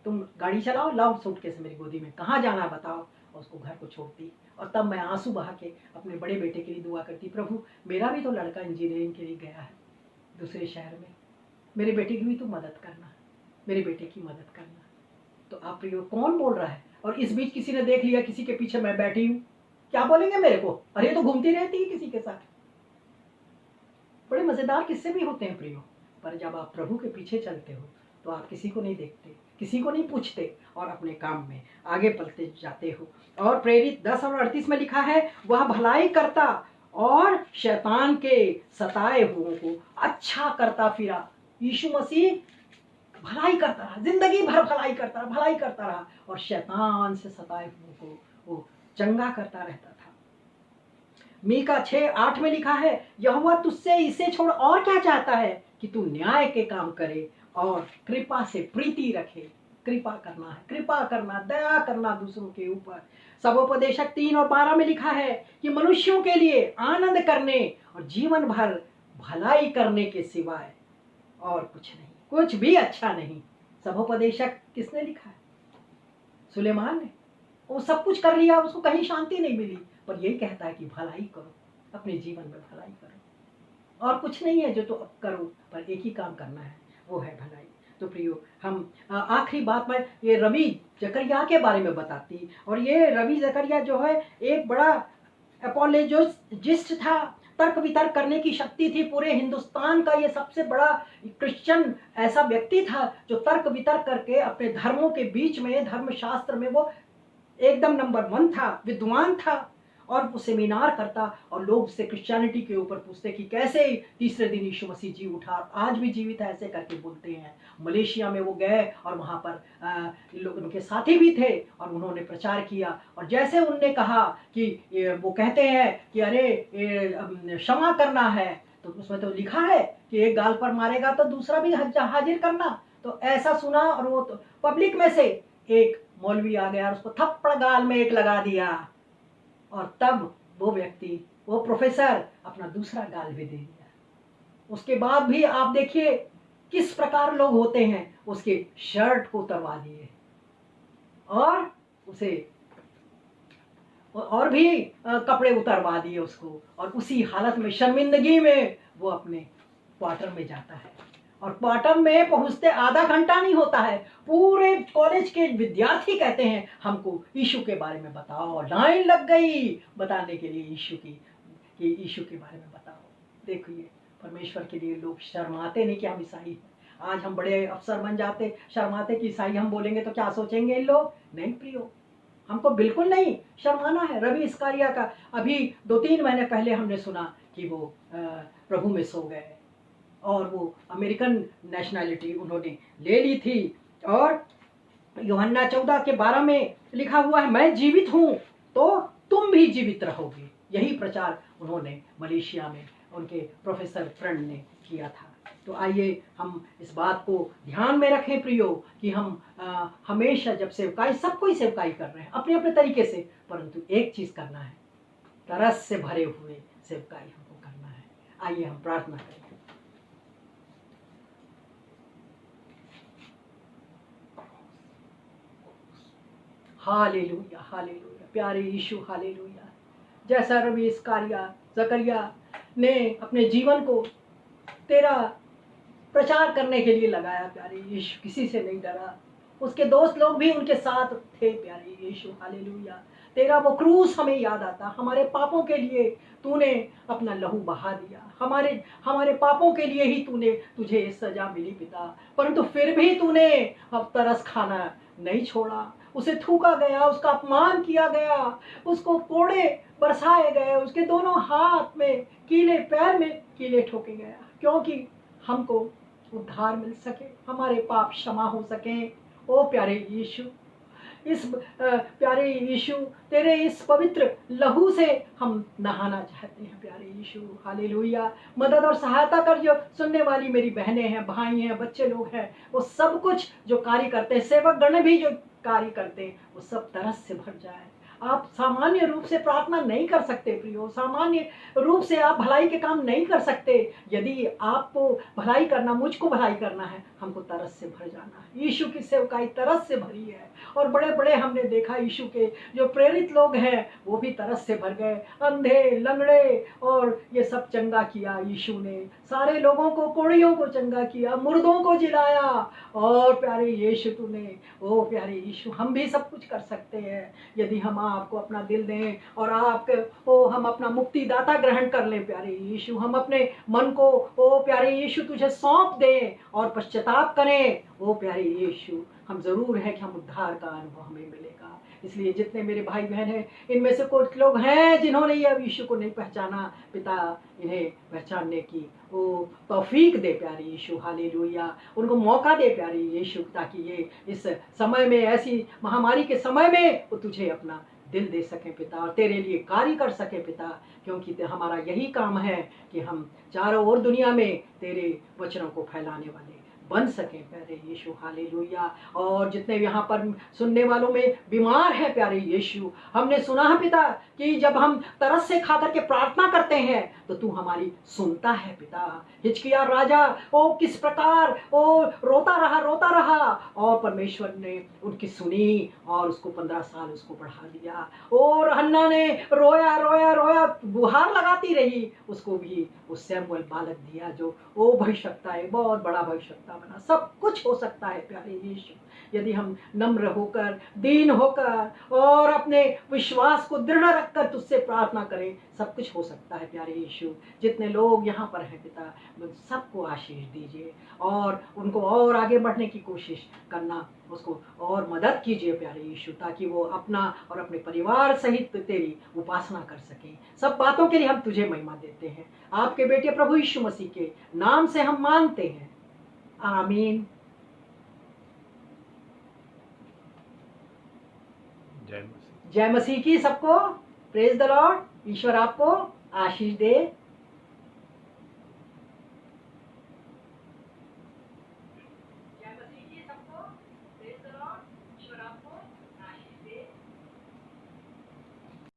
तुम गाड़ी चलाओ, लाओ सूटकेस मेरी गोदी में, कहाँ जाना बताओ। और उसको घर को छोड़ती और तब मैं आंसू बहा के अपने बड़े बेटे के लिए दुआ करती, प्रभु मेरा भी तो लड़का इंजीनियरिंग के लिए गया है दूसरे शहर में, मेरे बेटे की भी तू मदद करना, मेरे बेटे की मदद करना। तो आप प्रियो कौन बोल रहा है। और इस बीच किसी ने देख लिया किसी के पीछे मैं बैठी हूँ, क्या बोलेंगे मेरे को, अरे तो घूमती रहती है किसी के साथ। बड़े मजेदार किस्से भी होते हैं प्रियो। पर जब आप प्रभु के पीछे चलते हो तो आप किसी को नहीं देखते, किसी को नहीं पूछते और अपने काम में आगे बढ़ते जाते हो। और प्रेरित 10 और 38 में लिखा है, वह भलाई करता और शैतान के सताए हुओं को अच्छा करता फिरा। यीशु मसीह भलाई करता रहा, जिंदगी भर भलाई करता रहा, भलाई करता रहा और शैतान से सताए हुओं को वो चंगा करता रहता था। मीका 6:8 में लिखा है, यहोवा तुझसे इसे छोड़ और क्या चाहता है कि तू न्याय के काम करे और कृपा से प्रीति रखे। कृपा करना है, कृपा करना, दया करना दूसरों के ऊपर। सबोपदेशक 3 और 12 में लिखा है कि मनुष्यों के लिए आनंद करने और जीवन भर भलाई करने के सिवाय और कुछ नहीं, कुछ भी अच्छा नहीं। सबोपदेशक किसने लिखा है? सुलेमान ने। वो सब कुछ कर लिया, उसको कहीं शांति नहीं मिली, पर यही कहता है कि भलाई करो, अपने जीवन में भलाई करो। और कुछ नहीं है जो तो अब करो, पर एक ही काम करना है, वो है भलाई। तो प्रियो, हम आखिरी बात में ये रवि जकरिया के बारे में बताती। और ये रवि जकरिया जो है एक बड़ा एपोलोजिस्ट था, तर्क वितर्क करने की शक्ति थी। पूरे हिंदुस्तान का ये सबसे बड़ा क्रिश्चियन ऐसा व्यक्ति था जो तर्क वितर्क करके अपने धर्मों के बीच में, धर्मशास्त्र में वो एकदम नंबर 1 था, विद्वान था, और वो सेमिनार करता और लोग उससे क्रिश्चियनिटी के ऊपर पूछते कि कैसे तीसरे दिन यीशु मसीह जी उठा, आज भी जीवित है, ऐसे करके बोलते हैं। मलेशिया में वो गए और वहाँ पर लोग उनके साथी भी थे और उन्होंने प्रचार किया, और जैसे उनने कहा कि वो कहते हैं कि अरे क्षमा करना है, तो उसमें तो लिखा है कि एक गाल पर मारेगा तो दूसरा भी हाजिर करना। तो ऐसा सुना और वो तो पब्लिक में से एक मौलवी आ गया और उसको थप्पड़ गाल में एक लगा दिया, और तब वो व्यक्ति, वो प्रोफेसर अपना दूसरा गाल भी दे दिया। उसके बाद भी आप देखिए किस प्रकार लोग होते हैं, उसके शर्ट को उतरवा दिए और उसे और भी कपड़े उतरवा दिए उसको, और उसी हालत में शर्मिंदगी में वो अपने क्वार्टर में जाता है। और क्वार्टर में पहुंचते आधा घंटा नहीं होता है, पूरे कॉलेज के विद्यार्थी कहते हैं हमको यीशु के बारे में बताओ, लाइन लग गई बताने के लिए यीशु की, कि यीशु के बारे में बताओ। देखिए परमेश्वर के लिए लोग शर्माते नहीं कि हम ईसाई हैं। आज हम बड़े अफसर बन जाते, शर्माते कि ईसाई हम बोलेंगे तो क्या सोचेंगे इन लोग। नहीं प्रियो, हमको बिल्कुल नहीं शर्माना है। रवि इस्कारिया का अभी 2-3 महीने पहले हमने सुना कि वो प्रभु में सो गए और वो अमेरिकन नेशनैलिटी उन्होंने ले ली थी, और यूहन्ना 14:12 में लिखा हुआ है, मैं जीवित हूँ तो तुम भी जीवित रहोगे। यही प्रचार उन्होंने मलेशिया में उनके प्रोफेसर फ्रेंड ने किया था। तो आइए हम इस बात को ध्यान में रखें प्रियो कि हम हमेशा जब सेवकाई, सब कोई सेवकाई कर रहे हैं अपने अपने तरीके से, परंतु एक चीज करना है, तरस से भरे हुए सेवकाई हमको करना है। आइए हम प्रार्थना करें। हालेलुया, हालेलुया, प्यारे यीशु, हालेलुया। जैसा रवि इस्कारिया जकरिया ने अपने जीवन को तेरा प्रचार करने के लिए लगाया, प्यारे यीशु, किसी से नहीं डरा। उसके दोस्त लोग भी उनके साथ थे, प्यारे यीशु, हालेलुया। तेरा वो क्रूस हमें याद आता, हमारे पापों के लिए तूने अपना लहू बहा दिया, हमारे पापों के लिए ही तुझे सजा मिली पिता, परंतु फिर भी तूने अब तरस खाना नहीं छोड़ा। उसे थूका गया, उसका अपमान किया गया, उसको कोड़े बरसाए गए, उसके दोनों हाथ में कीले, पैर में कीले ठोके गया, क्योंकि हमको उद्धार मिल सके, हमारे पाप क्षमा हो सके। ओ प्यारे यीशु, इस प्यारे यीशु, तेरे इस पवित्र लहू से हम नहाना चाहते हैं प्यारे यीशु, हालेलुया। मदद और सहायता कर, जो सुनने वाली मेरी बहनें हैं, भाई हैं, बच्चे लोग हैं, वो सब कुछ जो कार्य करते हैं, सेवक गण भी जो कार्य करते हैं, वो सब तरस से भर जाए। आप सामान्य रूप से प्रार्थना नहीं कर सकते प्रियो, सामान्य रूप से आप भलाई के काम नहीं कर सकते। यदि आपको भलाई करना, मुझको भलाई करना है, हमको तरस से भर जाना है। यीशु की सेवकाई तरस से भरी है, और बड़े बड़े हमने देखा यीशु के जो प्रेरित लोग हैं वो भी तरस से भर गए। अंधे, लंगड़े और ये सब चंगा किया यीशु ने, सारे लोगों को, कोढ़ियों को चंगा किया, मुर्दों को जिलाया। और प्यारे यीशु तूने, ओ प्यारे यीशु, हम भी सब कुछ कर सकते हैं यदि हम आपको अपना दिल दें और हम अपना मुक्तिदाता ग्रहण कर लें। प्यारे यीशु, हम अपने मन को ओ प्यारे यीशु तुझे सौंप दें और पश्चाताप करें। ओ प्यारे यीशु, हम जरूर है कि हम उद्धार का अनुभव हमें मिलेगा। इसलिए जितने मेरे भाई बहन हैं, इनमें से कुछ लोग हैं जिन्होंने ये अब यीशु को नहीं पहचाना, पिता इन्हें पहचानने की वो तौफीक दे प्यारे यीशु, हालेलुया। उनको मौका दे प्यारे यीशु, ताकि ये इस समय में, ऐसी महामारी के समय में वो तुझे अपना दिल दे सके पिता, और तेरे लिए कार्य कर सके पिता, क्योंकि हमारा यही काम है कि हम चारों ओर दुनिया में तेरे वचनों को फैलाने वाले बन सके प्यारे यीशु, हालेलुया। और जितने यहाँ पर सुनने वालों में बीमार है प्यारे यीशु, हमने सुना है पिता कि जब हम तरस से खा करके प्रार्थना करते हैं तो तू हमारी सुनता है पिता। हिजकिय्याह राजा ओ किस प्रकार ओ रोता रहा, और परमेश्वर ने उनकी सुनी और उसको 15 साल उसको बढ़ा दिया। और हन्ना ने रोया गुहार लगाती रही, उसको भी उस सैमुएल बालक दिया, जो ओ भविष्यवक्ता है, बहुत बड़ा भविष्यवक्ता बना, सब कुछ हो सकता है प्यारे यीशु, यदि हम नम्र होकर, दीन होकर और अपने विश्वास को दृढ़ रखकर तुझसे प्रार्थना करें, सब कुछ हो सकता है प्यारे यीशु। जितने लोग यहाँ पर हैं पिता, सबको आशीष दीजिए और उनको और आगे बढ़ने की कोशिश करना, उसको और मदद कीजिए प्यारे यीशु, ताकि वो अपना और अपने परिवार सहित तेरी उपासना कर सकें। सब बातों के लिए हम तुझे महिमा देते हैं, आपके बेटे प्रभु यीशु मसीह के नाम से हम मांगते हैं, आमीन। जय मसीह की सबको, प्रेज द लॉर्ड। ईश्वर आपको आशीष दे।